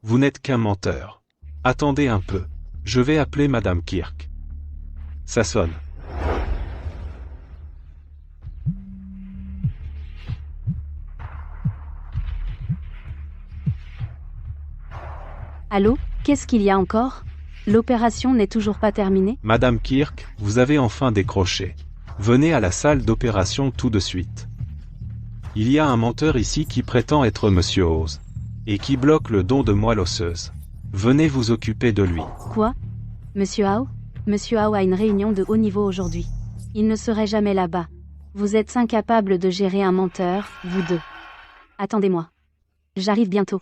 Vous n'êtes qu'un menteur. Attendez un peu. Je vais appeler Madame Kirk. Ça sonne. Allô? Qu'est-ce qu'il y a encore? L'opération n'est toujours pas terminée? Madame Kirk, vous avez enfin décroché. Venez à la salle d'opération tout de suite. Il y a un menteur ici qui prétend être Monsieur Oz, et qui bloque le don de moelle osseuse. Venez vous occuper de lui. Quoi? Monsieur Hao? Monsieur Hao a une réunion de haut niveau aujourd'hui. Il ne serait jamais là-bas. Vous êtes incapables de gérer un menteur, vous deux. Attendez-moi. J'arrive bientôt.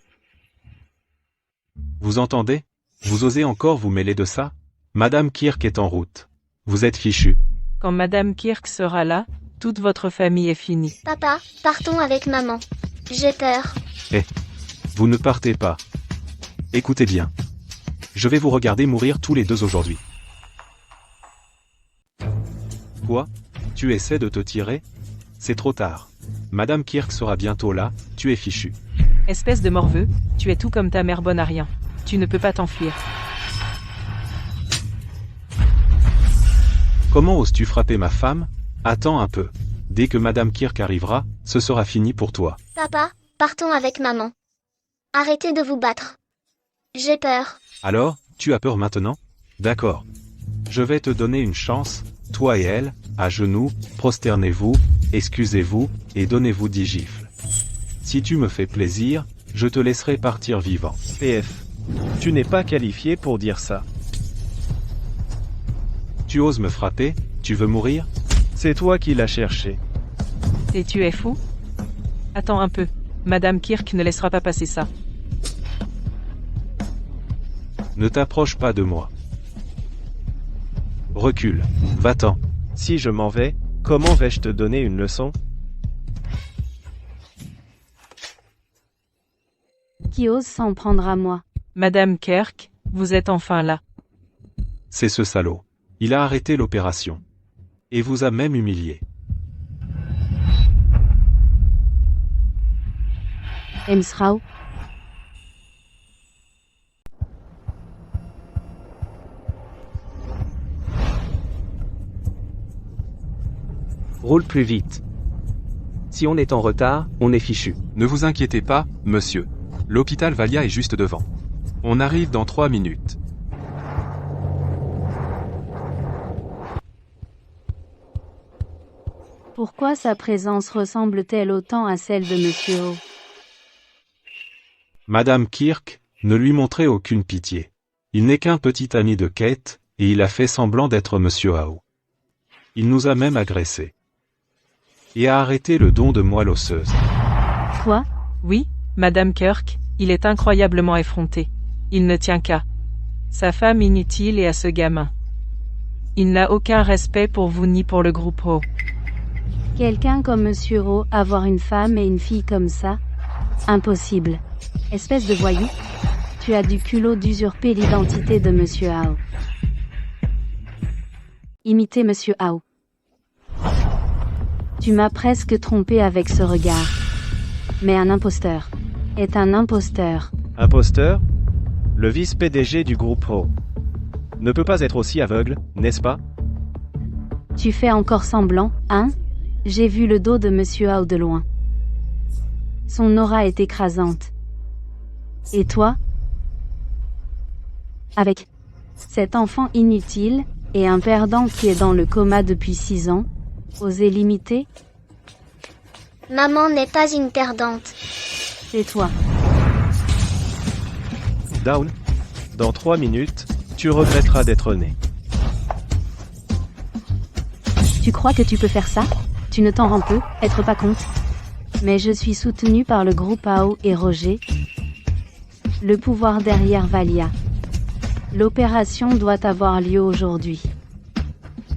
Vous entendez? Vous osez encore vous mêler de ça? Madame Kirk est en route. Vous êtes fichu. Quand Madame Kirk sera là, toute votre famille est finie. Papa, partons avec maman. J'ai peur. Vous ne partez pas. Écoutez bien. Je vais vous regarder mourir tous les deux aujourd'hui. Quoi? Tu essaies de te tirer? C'est trop tard. Madame Kirk sera bientôt là, tu es fichu. Espèce de morveux, tu es tout comme ta mère bonne à rien. Tu ne peux pas t'enfuir. Comment oses-tu frapper ma femme? Attends un peu. Dès que Madame Kirk arrivera, ce sera fini pour toi. Papa, partons avec maman. Arrêtez de vous battre. J'ai peur. Alors, tu as peur maintenant? D'accord. Je vais te donner une chance, toi et elle, à genoux, prosternez-vous, excusez-vous, et donnez-vous 10 gifles. Si tu me fais plaisir, je te laisserai partir vivant. PF. Tu n'es pas qualifié pour dire ça. Tu oses me frapper? Tu veux mourir? C'est toi qui l'as cherché. Et tu es fou? Attends un peu. Madame Kirk ne laissera pas passer ça. Ne t'approche pas de moi. Recule. Va-t'en. Si je m'en vais, comment vais-je te donner une leçon? Qui ose s'en prendre à moi? Madame Kirk, vous êtes enfin là. C'est ce salaud. Il a arrêté l'opération. Et vous a même humilié. Emsrau? Roule plus vite. Si on est en retard, on est fichu. Ne vous inquiétez pas, monsieur. L'hôpital Valia est juste devant. On arrive dans 3 minutes. Pourquoi sa présence ressemble-t-elle autant à celle de Monsieur O? Madame Kirk, Ne lui montrez aucune pitié. Il n'est qu'un petit ami de Kate, et il a fait semblant d'être Monsieur Howe. Il nous a même agressés. Et a arrêté le don de moelle osseuse. Quoi? Oui, Madame Kirk, il est incroyablement effronté. Il ne tient qu'à sa femme inutile et à ce gamin. Il n'a aucun respect pour vous ni pour le groupe Ho. Quelqu'un comme Monsieur Ho, avoir une femme et une fille comme ça? Impossible. Espèce de voyou. Tu as du culot d'usurper l'identité de Monsieur Howe. Imitez Monsieur Howe. Tu m'as presque trompé avec ce regard. Mais un imposteur est un imposteur. Imposteur? Le vice-PDG du groupe Ho ne peut pas être aussi aveugle, n'est-ce pas? Tu fais encore semblant, hein? J'ai vu le dos de Monsieur Howe de loin. Son aura est écrasante. Et toi? Avec cet enfant inutile, et un perdant qui est dans le coma depuis 6 ans, oser l'imiter? Maman n'est pas une perdante. C'est toi. Dawn, dans 3 minutes, tu regretteras d'être né. Tu crois que tu peux faire ça? Tu ne t'en rends peu, être pas compte? Mais je suis soutenu par le groupe Howe et Roger. Le pouvoir derrière Valia. L'opération doit avoir lieu aujourd'hui.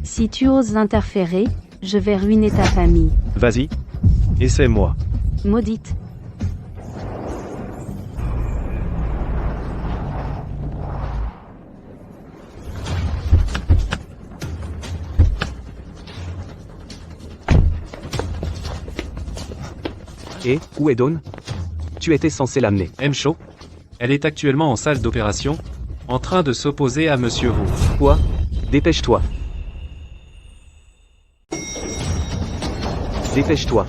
Si tu oses interférer, je vais ruiner ta famille. Vas-y, essaie-moi. Maudite. Et, où est Dawn? Tu étais censé l'amener. M. Shaw. Elle est actuellement en salle d'opération, en train de s'opposer à Monsieur Ho. Quoi? Dépêche-toi. Dépêche-toi.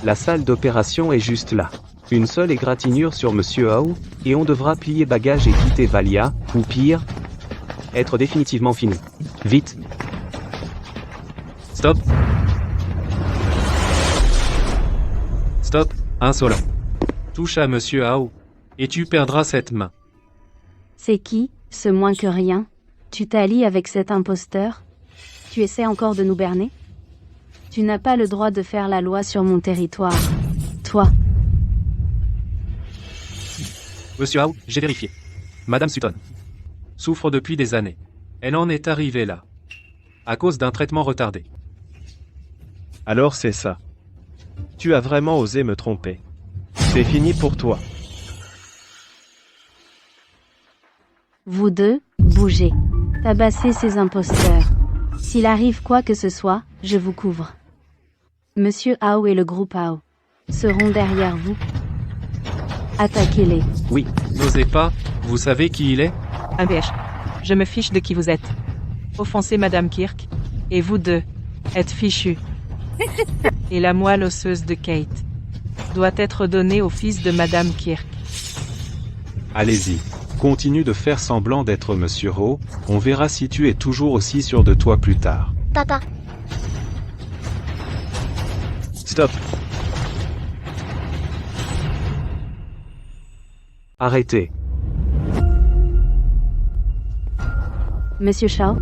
La salle d'opération est juste là. Une seule égratignure sur Monsieur Howe, et on devra plier bagages et quitter Valia, ou pire, être définitivement fini. Vite. Stop. Stop, insolent. Touche à Monsieur Howe, et tu perdras cette main. C'est qui, ce moins que rien? Tu t'allies avec cet imposteur? Tu essaies encore de nous berner? Tu n'as pas le droit de faire la loi sur mon territoire. Toi. Monsieur Howe, j'ai vérifié. Madame Sutton souffre depuis des années. Elle en est arrivée là. À cause d'un traitement retardé. Alors c'est ça. Tu as vraiment osé me tromper. C'est fini pour toi. Vous deux, bougez. Tabassez ces imposteurs. S'il arrive quoi que ce soit, je vous couvre. Monsieur Howe et le groupe Howe seront derrière vous. Attaquez-les. Oui. N'osez pas, vous savez qui il est? Un BH. Je me fiche de qui vous êtes. Offensez Madame Kirk. Et vous deux, êtes fichus. Et la moelle osseuse de Kate doit être donnée au fils de Madame Kirk. Allez-y. Continue de faire semblant d'être Monsieur Ho, on verra si tu es toujours aussi sûr de toi plus tard. Papa, Stop. Arrêtez. Monsieur Shaw?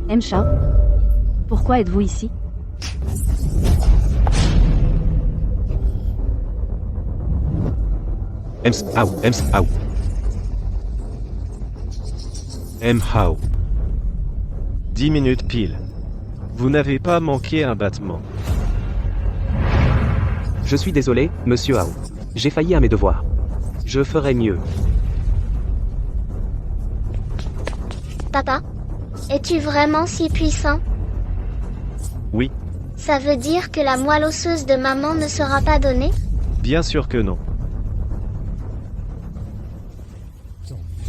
M. Shaw? Pourquoi êtes-vous ici? M. Howe. 10 minutes pile. Vous n'avez pas manqué un battement. Je suis désolé, Monsieur Howe. J'ai failli à mes devoirs. Je ferai mieux. papa, es-tu vraiment si puissant? Oui, Ça veut dire que la moelle osseuse de maman ne sera pas donnée? bien sûr que non.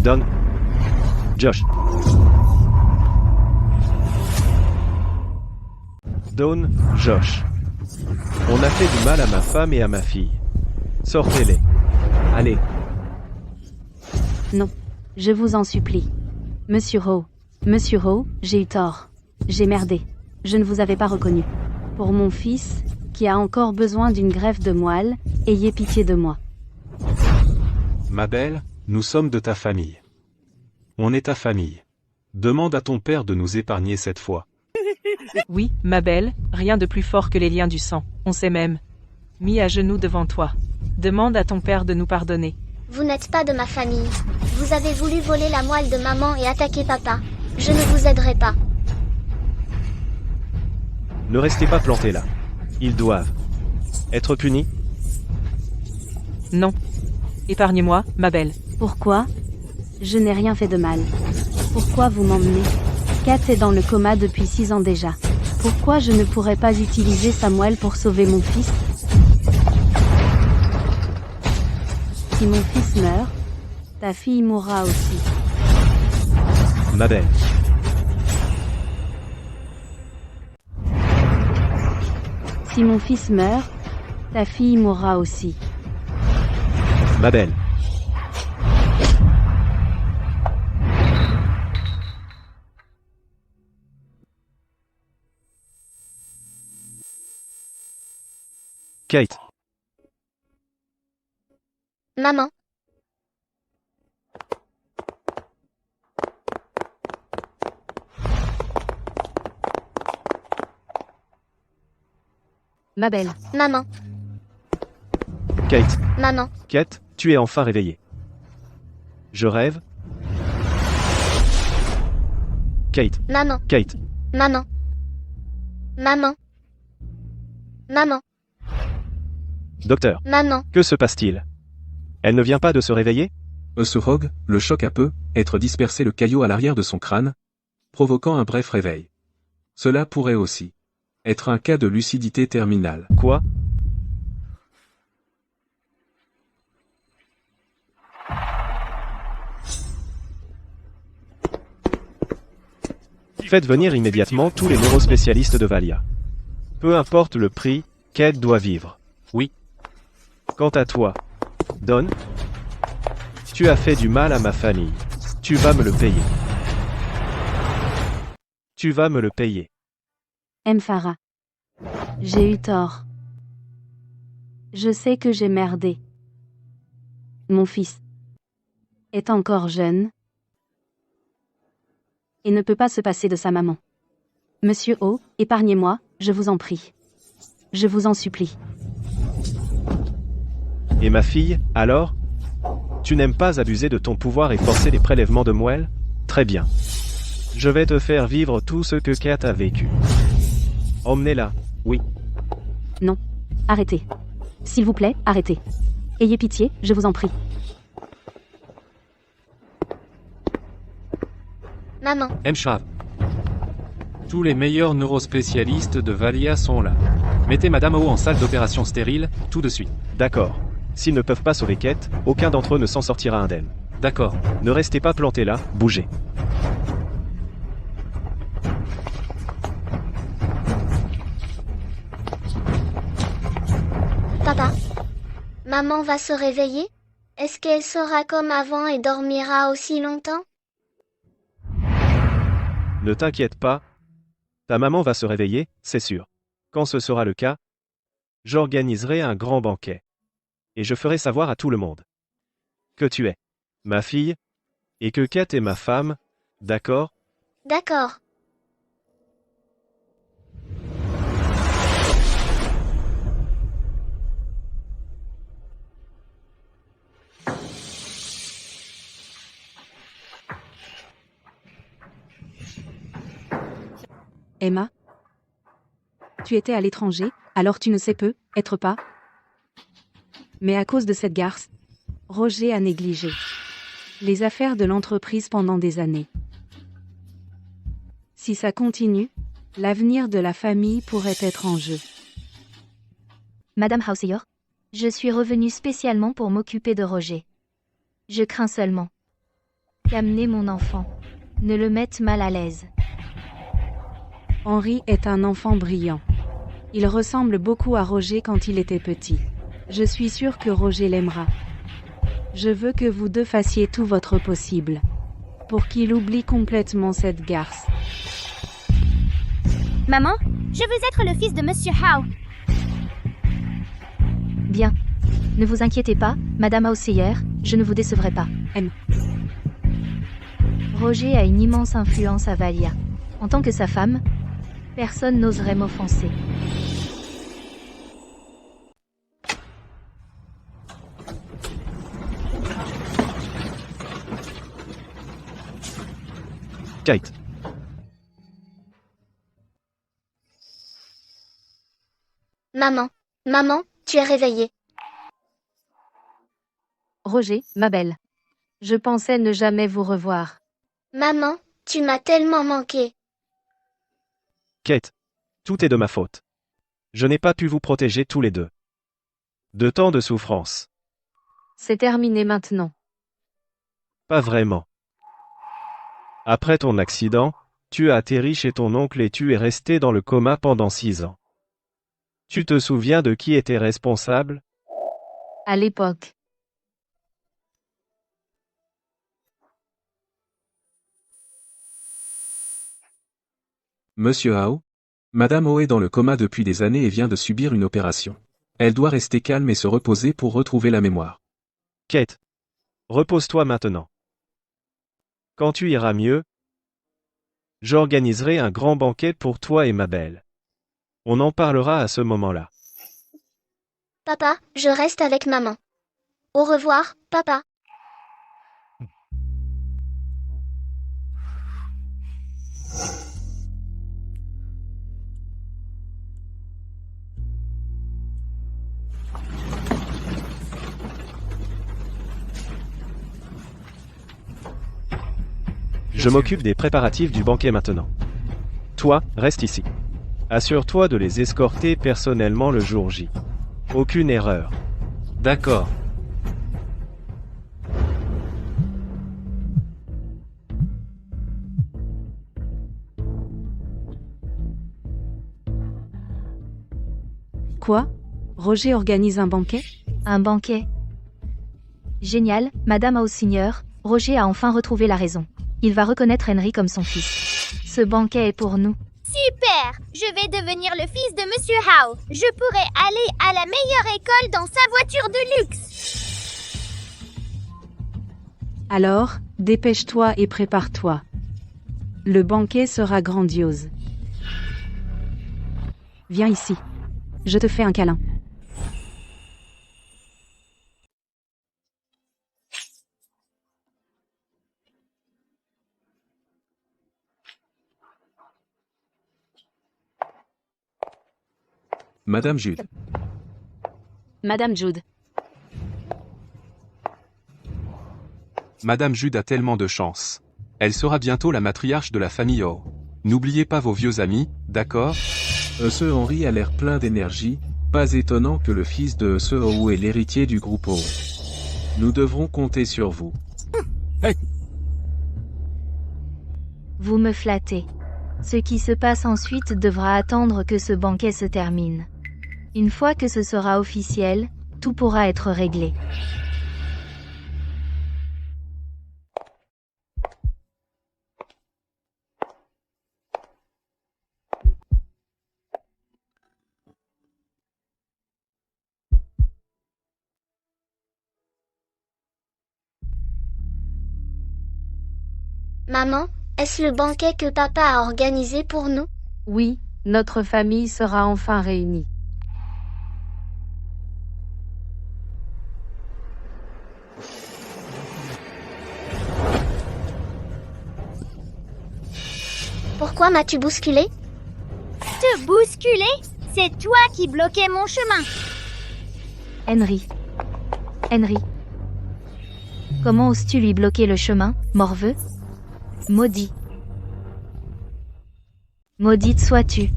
Don. Josh. Dawn, Josh. On a fait du mal à ma femme et à ma fille. Sortez-les. Allez. Non. Je vous en supplie. Monsieur Ho, j'ai eu tort. J'ai merdé. Je ne vous avais pas reconnu. Pour mon fils, qui a encore besoin d'une greffe de moelle, ayez pitié de moi. Ma belle, nous sommes de ta famille. On est ta famille. Demande à ton père de nous épargner cette fois. Oui, ma belle, rien de plus fort que les liens du sang, on s'est même mis à genoux devant toi. Demande à ton père de nous pardonner. Vous n'êtes pas de ma famille. Vous avez voulu voler la moelle de maman et attaquer papa. Je ne vous aiderai pas. Ne restez pas plantés là. Ils doivent être punis. Non. Épargne-moi, ma belle. Pourquoi? Je n'ai rien fait de mal. Pourquoi vous m'emmenez? Kat est dans le coma depuis 6 ans déjà. Pourquoi je ne pourrais pas utiliser sa moelle pour sauver mon fils? Si mon fils meurt, ta fille mourra aussi. Ma belle. Si mon fils meurt, ta fille mourra aussi. Ma belle. Kate. Maman. Ma belle. Maman. Kate. Maman. Kate, tu es enfin réveillée. Je rêve. Kate. Maman. Kate. Maman. Maman. Maman. Docteur. Maman. Que se passe-t-il? Elle ne vient pas de se réveiller? Ce Rogue, le choc a peut être dispersé le caillot à l'arrière de son crâne, provoquant un bref réveil. Cela pourrait aussi être un cas de lucidité terminale. Quoi? Faites venir immédiatement tous les neurospécialistes de Valia. Peu importe le prix, Kate doit vivre. Oui. Quant à toi, Don, tu as fait du mal à ma famille. Tu vas me le payer. Tu vas me le payer. Farah. J'ai eu tort. Je sais que j'ai merdé. Mon fils est encore jeune et ne peut pas se passer de sa maman. Monsieur O, épargnez-moi, je vous en prie. Je vous en supplie. Et ma fille, alors? Tu n'aimes pas abuser de ton pouvoir et forcer les prélèvements de moelle? Très bien. Je vais te faire vivre tout ce que Kate a vécu. Emmenez-la. Oui. Non. Arrêtez. S'il vous plaît, arrêtez. Ayez pitié, je vous en prie. Maman. Mshrav. Tous les meilleurs neurospécialistes de Valia sont là. Mettez Madame O en salle d'opération stérile, tout de suite. D'accord. S'ils ne peuvent pas sauver Kate, aucun d'entre eux ne s'en sortira indemne. D'accord. Ne restez pas plantés là, bougez. Papa. Maman va se réveiller? Est-ce qu'elle sera comme avant et dormira aussi longtemps? Ne t'inquiète pas. Ta maman va se réveiller, c'est sûr. Quand ce sera le cas, j'organiserai un grand banquet. Et je ferai savoir à tout le monde que tu es ma fille, et que Kate est ma femme, d'accord? D'accord. Emma? Tu étais à l'étranger, alors tu ne sais peu, être pas. Mais à cause de cette garce, Roger a négligé les affaires de l'entreprise pendant des années. Si ça continue, l'avenir de la famille pourrait être en jeu. Madame Hauseyor, je suis revenue spécialement pour m'occuper de Roger. Je crains seulement qu'amener mon enfant ne le mette mal à l'aise. Henri est un enfant brillant. Il ressemble beaucoup à Roger quand il était petit. Je suis sûre que Roger l'aimera. Je veux que vous deux fassiez tout votre possible pour qu'il oublie complètement cette garce. Maman, je veux être le fils de Monsieur Howe. Bien. Ne vous inquiétez pas, Madame Aussière, je ne vous décevrai pas. M. Roger a une immense influence à Valia. En tant que sa femme, personne n'oserait m'offenser. Kate. Maman, maman, tu es réveillée. Roger, ma belle. Je pensais ne jamais vous revoir. Maman, tu m'as tellement manqué. Kate. Tout est de ma faute. Je n'ai pas pu vous protéger tous les deux. De tant de souffrance. C'est terminé maintenant. Pas vraiment. Après ton accident, tu as atterri chez ton oncle et tu es resté dans le coma pendant 6 ans. Tu te souviens de qui était responsable? À l'époque. Monsieur Hao? Madame O est dans le coma depuis des années et vient de subir une opération. Elle doit rester calme et se reposer pour retrouver la mémoire. Kate. Repose-toi maintenant. Quand tu iras mieux, j'organiserai un grand banquet pour toi et ma belle. On en parlera à ce moment-là. Papa, je reste avec maman. Au revoir, papa. Je m'occupe des préparatifs du banquet maintenant. Toi, reste ici. Assure-toi de les escorter personnellement le jour J. Aucune erreur. D'accord. Quoi? Roger organise un banquet? Un banquet. Génial, Madame Aussigneur, Roger a enfin retrouvé la raison. Il va reconnaître Henry comme son fils. Ce banquet est pour nous. Super! Je vais devenir le fils de Monsieur Howe. Je pourrai aller à la meilleure école dans sa voiture de luxe. Alors, dépêche-toi et prépare-toi. Le banquet sera grandiose. Viens ici. Je te fais un câlin. Madame Jude. Madame Jude. Madame Jude a tellement de chance. Elle sera bientôt la matriarche de la famille O. N'oubliez pas vos vieux amis, d'accord? Ce Henry a l'air plein d'énergie, pas étonnant que le fils de ce O est l'héritier du groupe O. Nous devrons compter sur vous. Vous me flattez. Ce qui se passe ensuite devra attendre que ce banquet se termine. Une fois que ce sera officiel, tout pourra être réglé. Maman, est-ce le banquet que papa a organisé pour nous? Oui, notre famille sera enfin réunie. Pourquoi m'as-tu bousculé? Te bousculer? C'est toi qui bloquais mon chemin. Henry. Henry. Comment oses-tu lui bloquer le chemin, morveux? Maudit. Maudite sois-tu.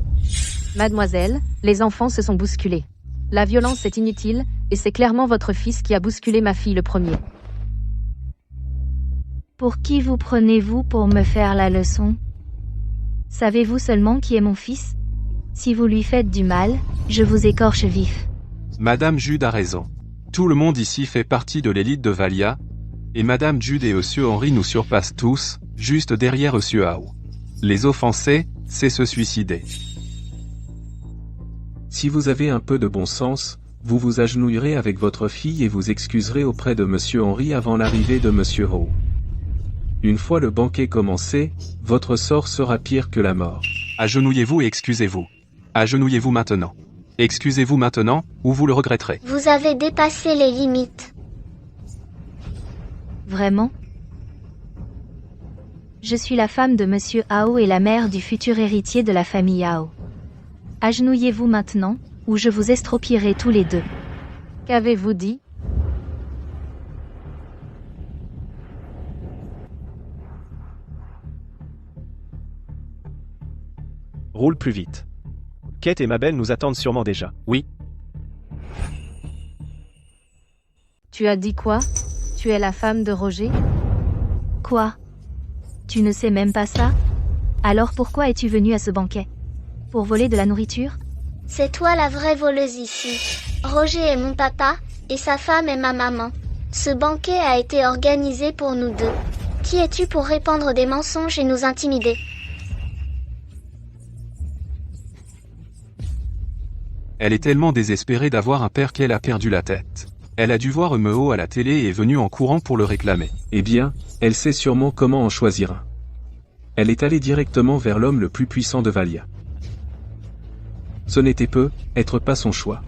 Mademoiselle, les enfants se sont bousculés. La violence est inutile, et c'est clairement votre fils qui a bousculé ma fille le premier. Pour qui vous prenez-vous pour me faire la leçon? Savez-vous seulement qui est mon fils? Si vous lui faites du mal, je vous écorche vif. Madame Jude a raison. Tout le monde ici fait partie de l'élite de Valia, et Madame Jude et Monsieur Henry nous surpassent tous, juste derrière Monsieur Howe. Les offenser, c'est se suicider. Si vous avez un peu de bon sens, vous vous agenouillerez avec votre fille et vous excuserez auprès de Monsieur Henry avant l'arrivée de Monsieur Howe. Une fois le banquet commencé, votre sort sera pire que la mort. Agenouillez-vous et excusez-vous. Agenouillez-vous maintenant. Excusez-vous maintenant, ou vous le regretterez. Vous avez dépassé les limites. Vraiment? Je suis la femme de Monsieur Howe et la mère du futur héritier de la famille Howe. Agenouillez-vous maintenant, ou je vous estropierai tous les deux. Qu'avez-vous dit? Roule plus vite. Kate et Mabel nous attendent sûrement déjà. Oui. Tu as dit quoi? Tu es la femme de Roger? Quoi? Tu ne sais même pas ça? Alors pourquoi es-tu venue à ce banquet? Pour voler de la nourriture? C'est toi la vraie voleuse ici. Roger est mon papa, et sa femme est ma maman. Ce banquet a été organisé pour nous deux. Qui es-tu pour répandre des mensonges et nous intimider? Elle est tellement désespérée d'avoir un père qu'elle a perdu la tête. Elle a dû voir Meo à la télé et est venue en courant pour le réclamer. Eh bien, elle sait sûrement comment en choisir un. Elle est allée directement vers l'homme le plus puissant de Valia. Ce n'était peut-être pas son choix.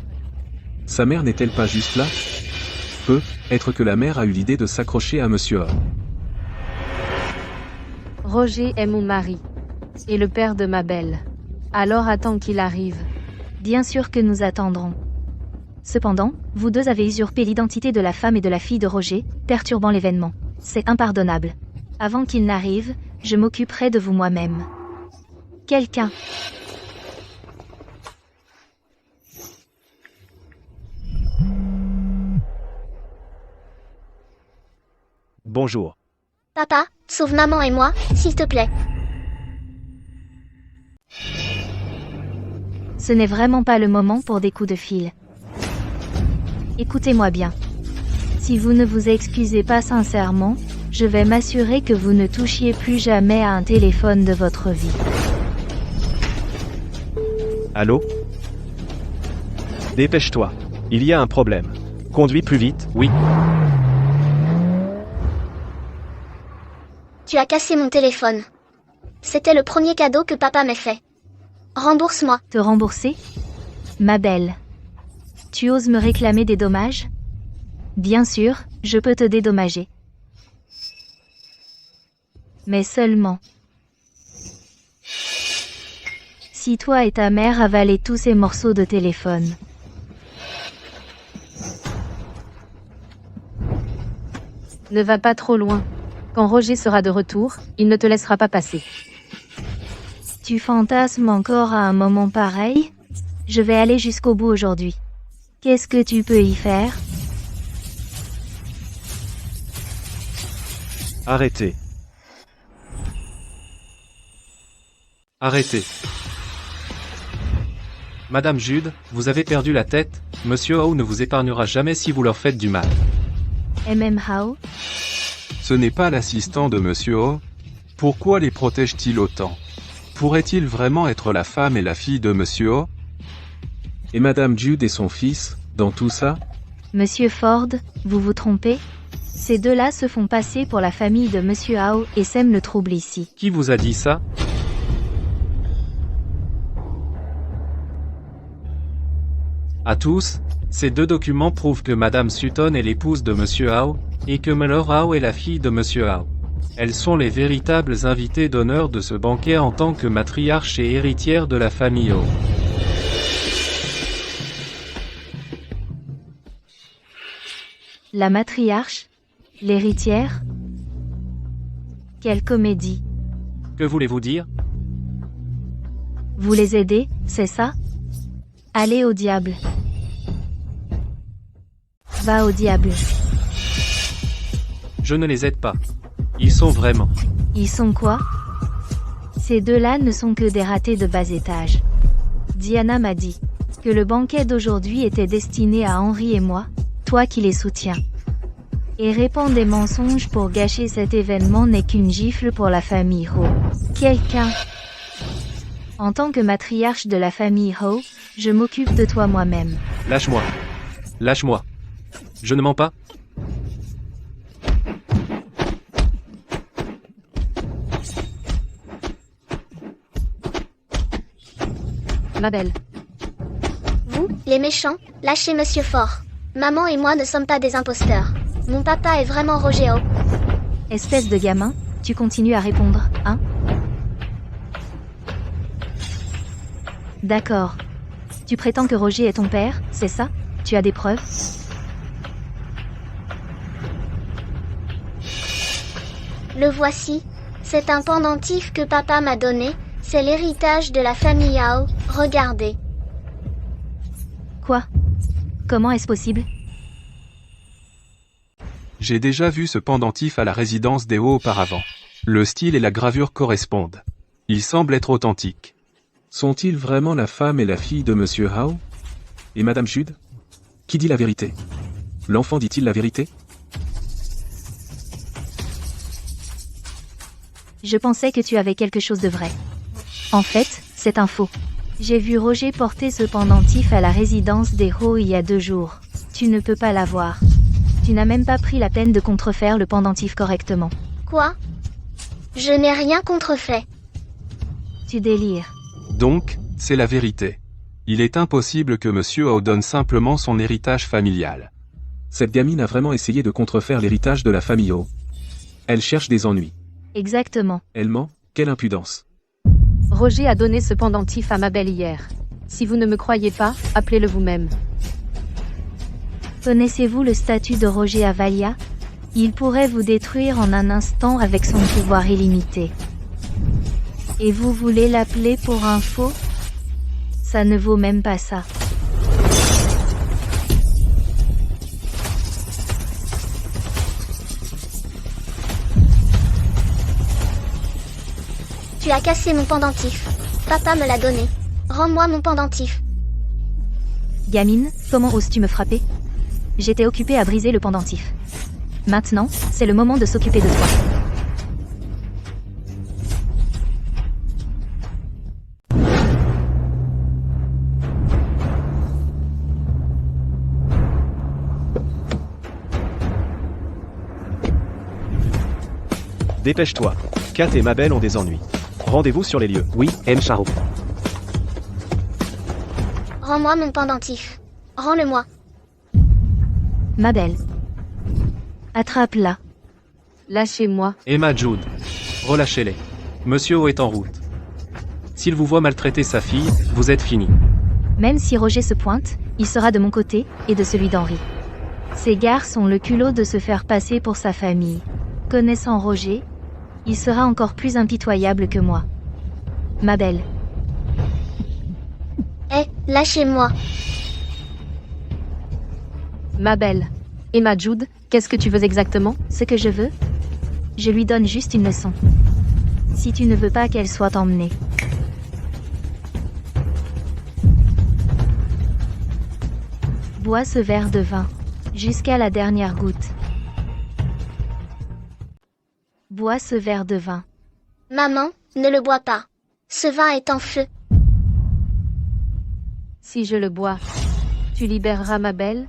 Sa mère n'est-elle pas juste là? Peut-être que la mère a eu l'idée de s'accrocher à Monsieur Howe. Roger est mon mari. Et le père de Mabel. Alors attends qu'il arrive. Bien sûr que nous attendrons. Cependant, vous deux avez usurpé l'identité de la femme et de la fille de Roger, perturbant l'événement. C'est impardonnable. Avant qu'il n'arrive, je m'occuperai de vous moi-même. Quelqu'un. Bonjour. Papa, sauve maman et moi, s'il te plaît. Ce n'est vraiment pas le moment pour des coups de fil. Écoutez-moi bien. Si vous ne vous excusez pas sincèrement, je vais m'assurer que vous ne touchiez plus jamais à un téléphone de votre vie. Allô? Dépêche-toi. Il y a un problème. Conduis plus vite. Oui. Tu as cassé mon téléphone. C'était le premier cadeau que papa m'ait fait. Rembourse-moi. Te rembourser? Ma belle. Tu oses me réclamer des dommages? Bien sûr, je peux te dédommager. Mais seulement si toi et ta mère avalez tous ces morceaux de téléphone. Ne va pas trop loin. Quand Roger sera de retour, il ne te laissera pas passer. Tu fantasmes encore à un moment pareil? Je vais aller jusqu'au bout aujourd'hui. Qu'est-ce que tu peux y faire? Arrêtez. Arrêtez. Madame Jude, vous avez perdu la tête, Monsieur Howe ne vous épargnera jamais si vous leur faites du mal. MM Howe? Ce n'est pas l'assistant de Monsieur Howe? Pourquoi les protège-t-il autant? Pourrait-il vraiment être la femme et la fille de Monsieur Howe? Et Madame Jude et son fils, dans tout ça? Monsieur Ford, vous vous trompez? Ces deux-là se font passer pour la famille de Monsieur Howe et sèment le trouble ici. Qui vous a dit ça? À tous, ces deux documents prouvent que Madame Sutton est l'épouse de Monsieur Howe, et que Malheur Howe est la fille de Monsieur Howe. Elles sont les véritables invités d'honneur de ce banquet en tant que matriarche et héritière de la famille Howe. La matriarche? L'héritière? Quelle comédie! Que voulez-vous dire? Vous les aidez, c'est ça? Allez au diable. Va au diable. Je ne les aide pas. Ils sont vraiment. Ils sont quoi? Ces deux-là ne sont que des ratés de bas étage. Diana m'a dit que le banquet d'aujourd'hui était destiné à Henry et moi, toi qui les soutiens. Et répand des mensonges pour gâcher cet événement n'est qu'une gifle pour la famille Howe. Quelqu'un. En tant que matriarche de la famille Howe, je m'occupe de toi moi-même. Lâche-moi. Lâche-moi. Je ne mens pas. Ma belle. Vous, les méchants, lâchez Monsieur Fort. Maman et moi ne sommes pas des imposteurs. Mon papa est vraiment Roger Howe. Espèce de gamin, tu continues à répondre, hein? D'accord. Tu prétends que Roger est ton père, c'est ça? Tu as des preuves? Le voici. C'est un pendentif que papa m'a donné. C'est l'héritage de la famille Howe. Regardez. Quoi? Comment est-ce possible? J'ai déjà vu ce pendentif à la résidence des Howe auparavant. Le style et la gravure correspondent. Il semble être authentique. Sont-ils vraiment la femme et la fille de Monsieur Howe? Et Madame Jude? Qui dit la vérité? L'enfant dit-il la vérité? Je pensais que tu avais quelque chose de vrai. En fait, c'est un faux. J'ai vu Roger porter ce pendentif à la résidence des Howe il y a 2 jours. Tu ne peux pas l'avoir. Tu n'as même pas pris la peine de contrefaire le pendentif correctement. Quoi? Je n'ai rien contrefait. Tu délires. Donc, c'est la vérité. Il est impossible que Monsieur Howe donne simplement son héritage familial. Cette gamine a vraiment essayé de contrefaire l'héritage de la famille Howe. Elle cherche des ennuis. Exactement. Elle ment? Quelle impudence. Roger a donné ce pendentif à ma belle hier. Si vous ne me croyez pas, appelez-le vous-même. Connaissez-vous le statut de Roger à Valia? Il pourrait vous détruire en un instant avec son pouvoir illimité. Et vous voulez l'appeler pour un faux? Ça ne vaut même pas ça. Tu as cassé mon pendentif. Papa me l'a donné. Rends-moi mon pendentif. Gamine, comment oses-tu me frapper? J'étais occupée à briser le pendentif. Maintenant, c'est le moment de s'occuper de toi. Dépêche-toi. Kat et Mabel ont des ennuis. Rendez-vous sur les lieux. Oui, M. Charo. Rends-moi mon pendentif. Rends-le-moi. Ma belle. Attrape-la. Lâchez-moi. Emma Jude. Relâchez-les. Monsieur Howe est en route. S'il vous voit maltraiter sa fille, vous êtes fini. Même si Roger se pointe, il sera de mon côté, et de celui d'Henri. Ces garçons ont le culot de se faire passer pour sa famille. Connaissant Roger, il sera encore plus impitoyable que moi. Ma belle. Lâchez-moi. Ma belle. Emma Jude, qu'est-ce que tu veux exactement? Ce que je veux? Je lui donne juste une leçon. Si tu ne veux pas qu'elle soit emmenée. Bois ce verre de vin. Jusqu'à la dernière goutte. Bois ce verre de vin. Maman, ne le bois pas. Ce vin est en feu. Si je le bois, tu libéreras ma belle?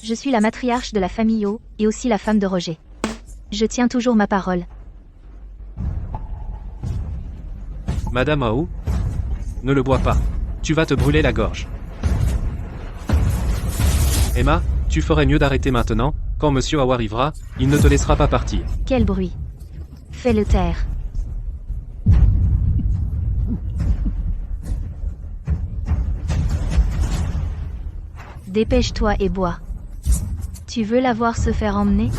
Je suis la matriarche de la famille Howe, et aussi la femme de Roger. Je tiens toujours ma parole. Madame Howe, ne le bois pas. Tu vas te brûler la gorge. Emma, tu ferais mieux d'arrêter maintenant. Quand Monsieur Howe arrivera, il ne te laissera pas partir. Quel bruit. Fais-le taire. Dépêche-toi et bois. Tu veux la voir se faire emmener?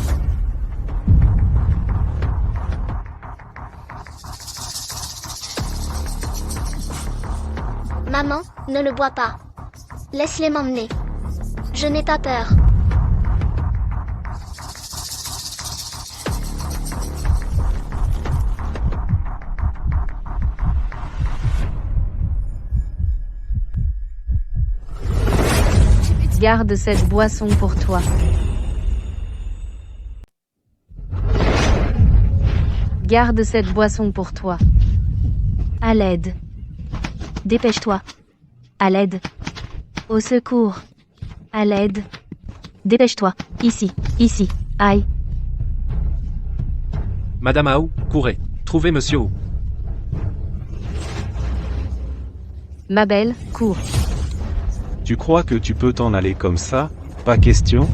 Maman, ne le bois pas. Laisse-les m'emmener. Je n'ai pas peur. Garde cette boisson pour toi. Garde cette boisson pour toi. À l'aide. Dépêche-toi. À l'aide. Au secours. À l'aide. Dépêche-toi. Ici. Ici. Aïe. Madame Howe, courez. Trouvez Monsieur Howe. Ma belle, cours. Tu crois que tu peux t'en aller comme ça? Pas question?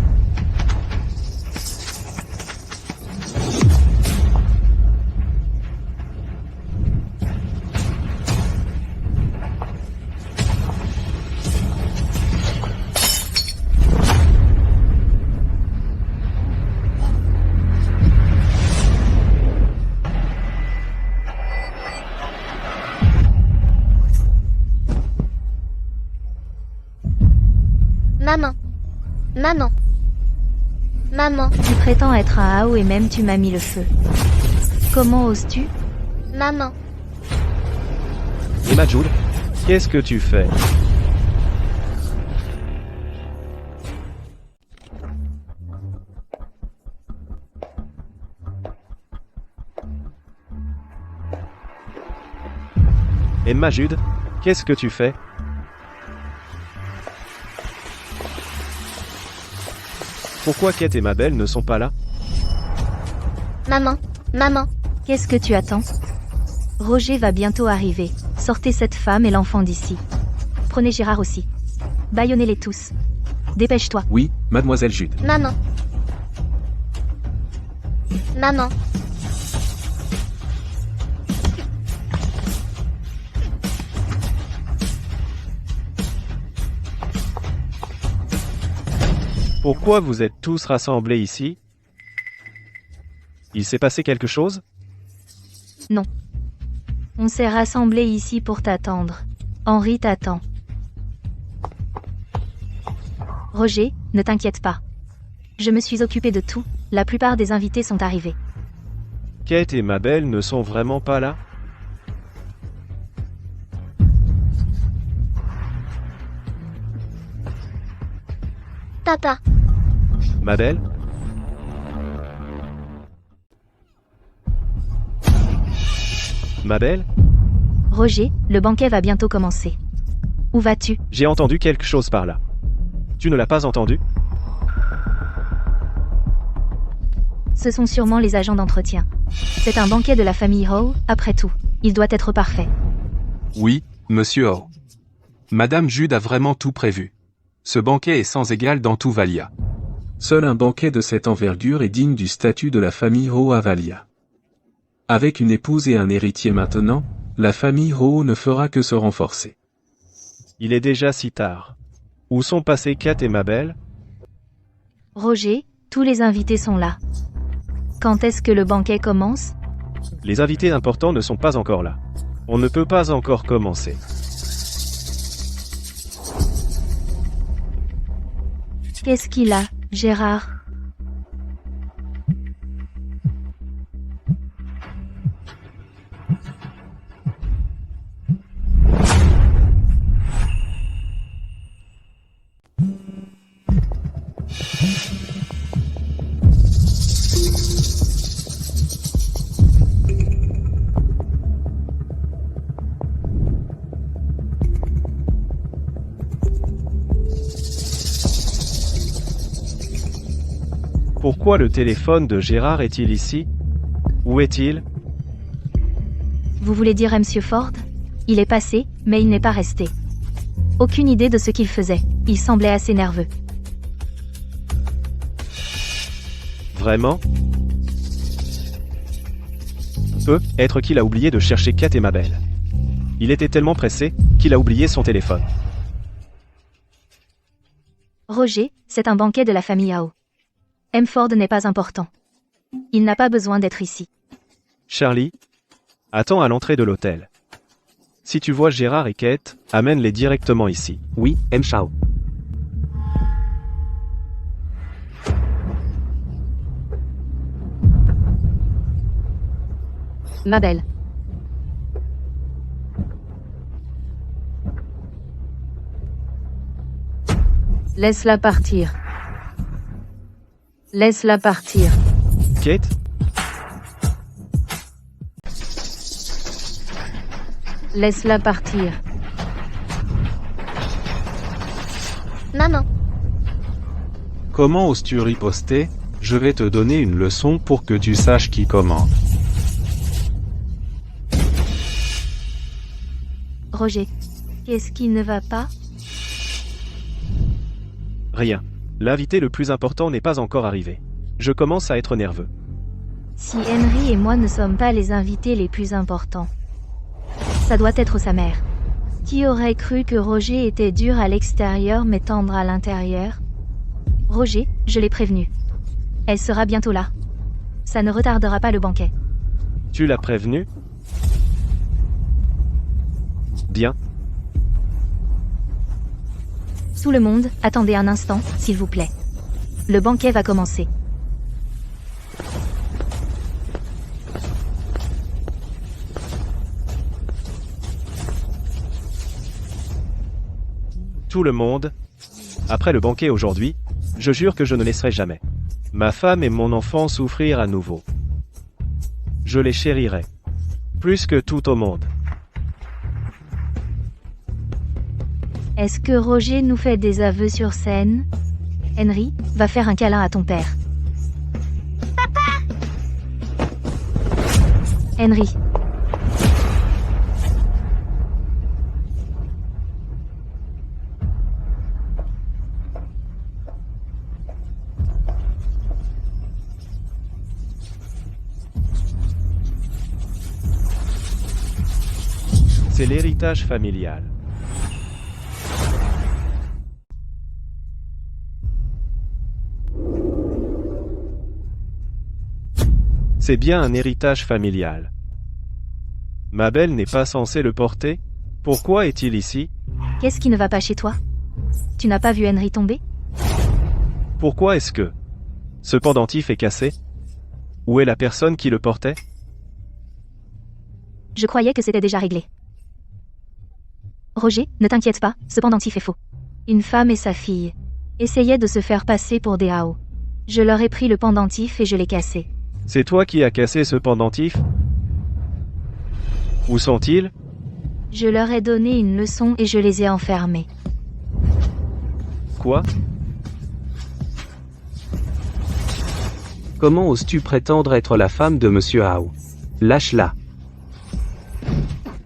Maman. Maman. Maman. Tu prétends être un Hao et même tu m'as mis le feu. Comment oses-tu? Maman. Emma Jude, qu'est-ce que tu fais? Emma Jude, qu'est-ce que tu fais? Pourquoi Kate et Mabel ne sont pas là? Maman. Maman. Qu'est-ce que tu attends? Roger va bientôt arriver. Sortez cette femme et l'enfant d'ici. Prenez Gérard aussi. Bâillonnez-les tous. Dépêche-toi. Oui, mademoiselle Jude. Maman. Maman. Pourquoi vous êtes tous rassemblés ici? Il s'est passé quelque chose? Non. On s'est rassemblés ici pour t'attendre. Henri t'attend. Roger, ne t'inquiète pas. Je me suis occupée de tout. La plupart des invités sont arrivés. Kate et Mabel ne sont vraiment pas là? Papa. Mabel? Mabel? Roger, le banquet va bientôt commencer. Où vas-tu? J'ai entendu quelque chose par là. Tu ne l'as pas entendu? Ce sont sûrement les agents d'entretien. C'est un banquet de la famille Howe, après tout. Il doit être parfait. Oui, Monsieur Howe. Madame Jude a vraiment tout prévu. Ce banquet est sans égal dans tout Valia. Seul un banquet de cette envergure est digne du statut de la famille Howe à Valia. Avec une épouse et un héritier maintenant, la famille Howe ne fera que se renforcer. Il est déjà si tard. Où sont passés Kate et Mabel? Roger, tous les invités sont là. Quand est-ce que le banquet commence? Les invités importants ne sont pas encore là. On ne peut pas encore commencer. Qu'est-ce qu'il a, Gérard? Pourquoi le téléphone de Gérard est-il ici? Où est-il? Vous voulez dire Monsieur Ford? Il est passé, mais il n'est pas resté. Aucune idée de ce qu'il faisait. Il semblait assez nerveux. Vraiment? Peut être qu'il a oublié de chercher Kate et Mabel. Il était tellement pressé qu'il a oublié son téléphone. Roger, c'est un banquet de la famille Howe. M. Ford n'est pas important. Il n'a pas besoin d'être ici. Charlie, attends à l'entrée de l'hôtel. Si tu vois Gérard et Kate, amène-les directement ici. Oui, M. Chao. Ma belle. Laisse-la partir. Laisse-la partir. Kate? Laisse-la partir. Maman. Comment oses-tu riposter? Je vais te donner une leçon pour que tu saches qui commande. Roger, qu'est-ce qui ne va pas? Rien. L'invité le plus important n'est pas encore arrivé. Je commence à être nerveux. Si Henry et moi ne sommes pas les invités les plus importants, ça doit être sa mère. Qui aurait cru que Roger était dur à l'extérieur mais tendre à l'intérieur? Roger, je l'ai prévenu. Elle sera bientôt là. Ça ne retardera pas le banquet. Tu l'as prévenu? Bien. Tout le monde, attendez un instant, s'il vous plaît. Le banquet va commencer. Tout le monde. Après le banquet aujourd'hui, je jure que je ne laisserai jamais ma femme et mon enfant souffrir à nouveau. Je les chérirai. Plus que tout au monde. Est-ce que Roger nous fait des aveux sur scène? Henry, va faire un câlin à ton père. Papa! Henry. C'est l'héritage familial. C'est bien un héritage familial. Ma belle n'est pas censée le porter? Pourquoi est-il ici? Qu'est-ce qui ne va pas chez toi? Tu n'as pas vu Henry tomber? Pourquoi est-ce que ce pendentif est cassé? Où est la personne qui le portait? Je croyais que c'était déjà réglé. Roger, ne t'inquiète pas, ce pendentif est faux. Une femme et sa fille essayaient de se faire passer pour des hao. Je leur ai pris le pendentif et je l'ai cassé. C'est toi qui as cassé ce pendentif? Où sont-ils? Je leur ai donné une leçon et je les ai enfermés. Quoi? Comment oses-tu prétendre être la femme de Monsieur Hao? Lâche-la.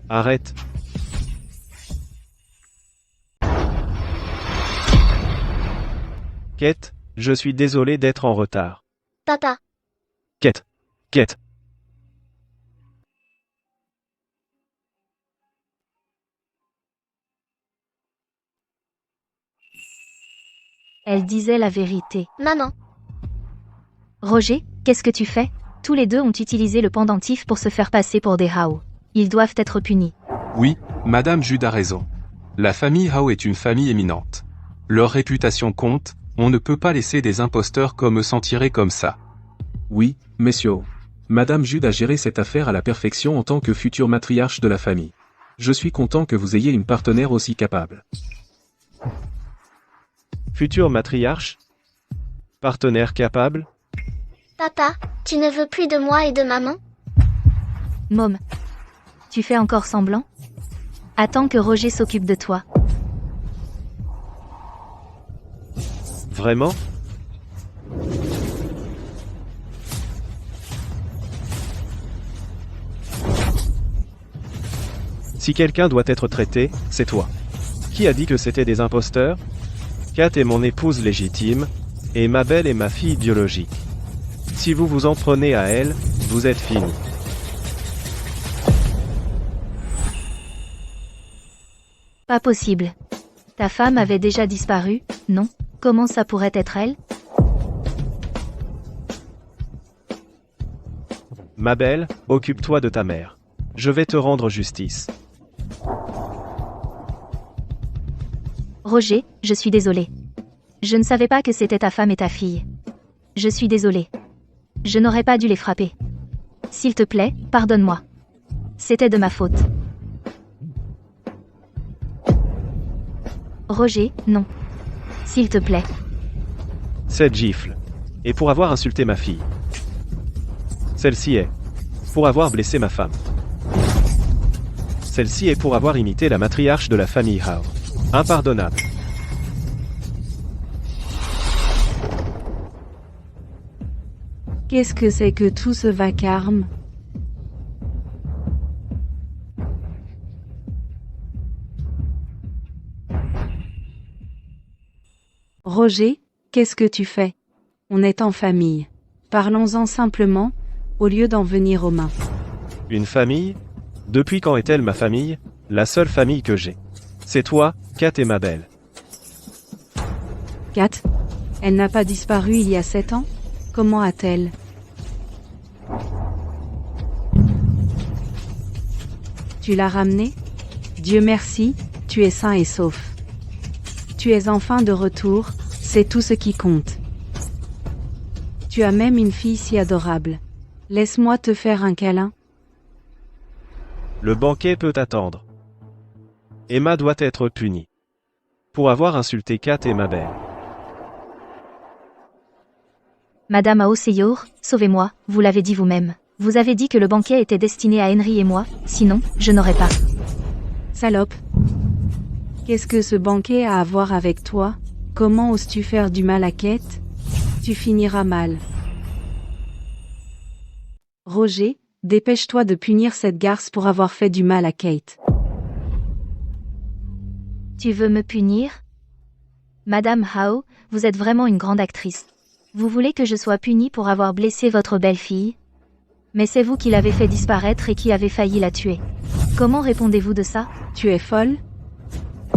Arrête. Kate, je suis désolé d'être en retard. Papa. Kate. Kate. Elle disait la vérité. Maman. Roger, qu'est-ce que tu fais? Tous les deux ont utilisé le pendentif pour se faire passer pour des hao. Ils doivent être punis. Oui, Madame Jude a raison. La famille Hao est une famille éminente. Leur réputation compte, on ne peut pas laisser des imposteurs comme eux s'en tirer comme ça. Oui, messieurs. Madame Jude a géré cette affaire à la perfection en tant que future matriarche de la famille. Je suis content que vous ayez une partenaire aussi capable. Future matriarche? Partenaire capable? Papa, tu ne veux plus de moi et de maman? Mom. Tu fais encore semblant? Attends que Roger s'occupe de toi. Vraiment? Si quelqu'un doit être traité, c'est toi. Qui a dit que c'était des imposteurs? Kate est mon épouse légitime, et ma belle est ma fille biologique. Si vous vous en prenez à elle, vous êtes finis. Pas possible. Ta femme avait déjà disparu, non? Comment ça pourrait être elle? Ma belle, occupe-toi de ta mère. Je vais te rendre justice. Roger, je suis désolé. Je ne savais pas que c'était ta femme et ta fille. Je suis désolé. Je n'aurais pas dû les frapper. S'il te plaît, pardonne-moi. C'était de ma faute. Roger, non. S'il te plaît. Cette gifle. Et pour avoir insulté ma fille. Celle-ci est pour avoir blessé ma femme. Celle-ci est pour avoir imité la matriarche de la famille Hao. Impardonnable. Qu'est-ce que c'est que tout ce vacarme? Roger, qu'est-ce que tu fais? On est en famille. Parlons-en simplement, au lieu d'en venir aux mains. Une famille? Depuis quand est-elle ma famille? La seule famille que j'ai. C'est toi, Kat et ma belle. Kat? Elle n'a pas disparu il y a 7 ans? Comment a-t-elle? Tu l'as ramenée? Dieu merci, tu es sain et sauf. Tu es enfin de retour, c'est tout ce qui compte. Tu as même une fille si adorable. Laisse-moi te faire un câlin. Le banquet peut attendre. Emma doit être punie. Pour avoir insulté Kat et ma belle. Madame Aoseyor, sauvez-moi, vous l'avez dit vous-même. Vous avez dit que le banquet était destiné à Henry et moi, sinon, je n'aurais pas. Salope. Qu'est-ce que ce banquet a à voir avec toi? Comment oses-tu faire du mal à Kate? Tu finiras mal. Roger, dépêche-toi de punir cette garce pour avoir fait du mal à Kate. Tu veux me punir? Madame Howe, vous êtes vraiment une grande actrice. Vous voulez que je sois punie pour avoir blessé votre belle-fille? Mais c'est vous qui l'avez fait disparaître et qui avez failli la tuer. Comment répondez-vous de ça? Tu es folle?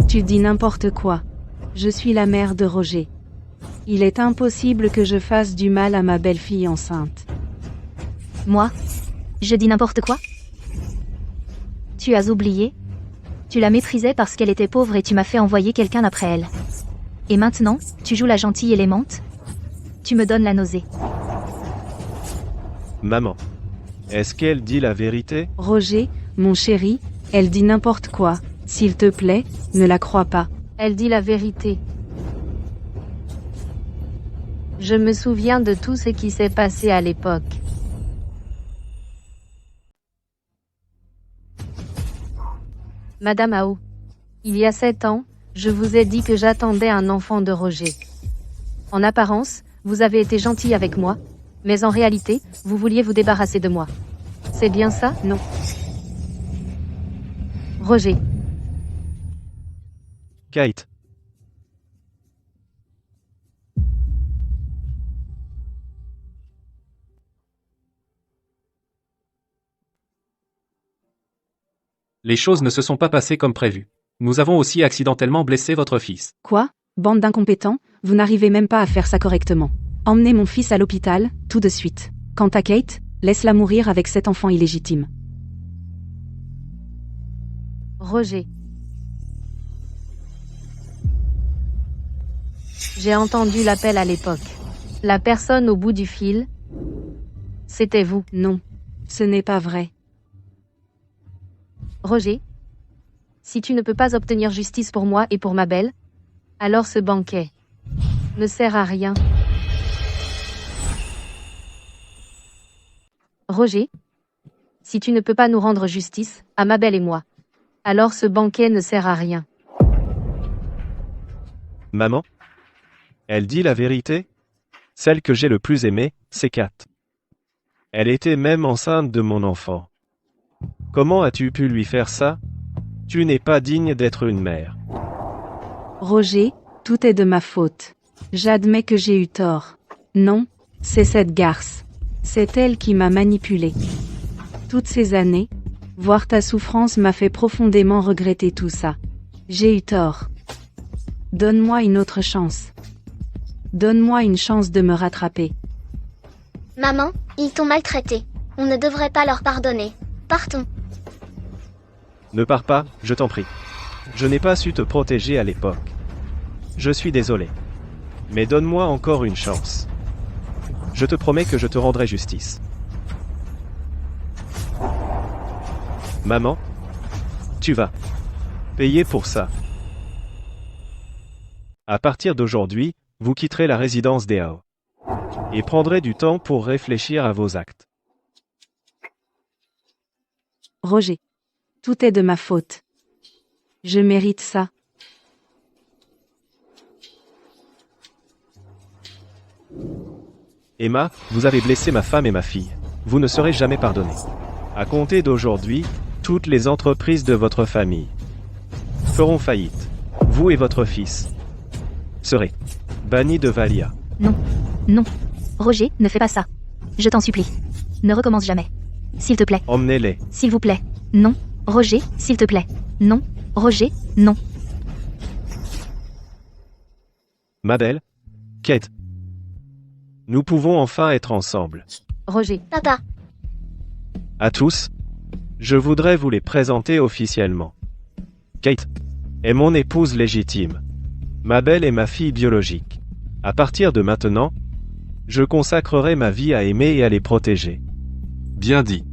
Tu dis n'importe quoi. Je suis la mère de Roger. Il est impossible que je fasse du mal à ma belle-fille enceinte. Moi? Je dis n'importe quoi? Tu as oublié? Tu la méprisais parce qu'elle était pauvre et tu m'as fait envoyer quelqu'un après elle. Et maintenant, tu joues la gentille et l'aimante? Tu me donnes la nausée. Maman. Est-ce qu'elle dit la vérité? Roger, mon chéri, elle dit n'importe quoi. S'il te plaît, ne la crois pas. Elle dit la vérité. Je me souviens de tout ce qui s'est passé à l'époque. Madame Ao, il y a 7 ans, je vous ai dit que j'attendais un enfant de Roger. En apparence, vous avez été gentil avec moi, mais en réalité, vous vouliez vous débarrasser de moi. C'est bien ça, non? Roger. Kate. Les choses ne se sont pas passées comme prévu. Nous avons aussi accidentellement blessé votre fils. Quoi? Bande d'incompétents, vous n'arrivez même pas à faire ça correctement. Emmenez mon fils à l'hôpital, tout de suite. Quant à Kate, laisse-la mourir avec cet enfant illégitime. Roger. J'ai entendu l'appel à l'époque. La personne au bout du fil, c'était vous. Non, ce n'est pas vrai. Roger, si tu ne peux pas obtenir justice pour moi et pour ma belle, alors ce banquet ne sert à rien. Roger, si tu ne peux pas nous rendre justice, à ma belle et moi, alors ce banquet ne sert à rien. Maman? Elle dit la vérité? Celle que j'ai le plus aimée, c'est Kat. Elle était même enceinte de mon enfant. Comment as-tu pu lui faire ça? Tu n'es pas digne d'être une mère. Roger, tout est de ma faute. J'admets que j'ai eu tort. Non, c'est cette garce. C'est elle qui m'a manipulé. Toutes ces années, voir ta souffrance m'a fait profondément regretter tout ça. J'ai eu tort. Donne-moi une autre chance. Donne-moi une chance de me rattraper. Maman, ils t'ont maltraité. On ne devrait pas leur pardonner. Partons. Ne pars pas, je t'en prie. Je n'ai pas su te protéger à l'époque. Je suis désolé. Mais donne-moi encore une chance. Je te promets que je te rendrai justice. Maman, tu vas payer pour ça. À partir d'aujourd'hui, vous quitterez la résidence des Hao. Et prendrez du temps pour réfléchir à vos actes. Roger. Tout est de ma faute. Je mérite ça. Emma, vous avez blessé ma femme et ma fille. Vous ne serez jamais pardonné. À compter d'aujourd'hui, toutes les entreprises de votre famille feront faillite. Vous et votre fils serez bannis de Valia. Non. Non. Roger, ne fais pas ça. Je t'en supplie. Ne recommence jamais. S'il te plaît. Emmenez-les. S'il vous plaît. Non. Roger, s'il te plaît. Non. Roger, non. Ma belle, Kate. Nous pouvons enfin être ensemble. Roger. Papa. À tous, je voudrais vous les présenter officiellement. Kate est mon épouse légitime. Ma belle est ma fille biologique. À partir de maintenant, je consacrerai ma vie à aimer et à les protéger. Bien dit.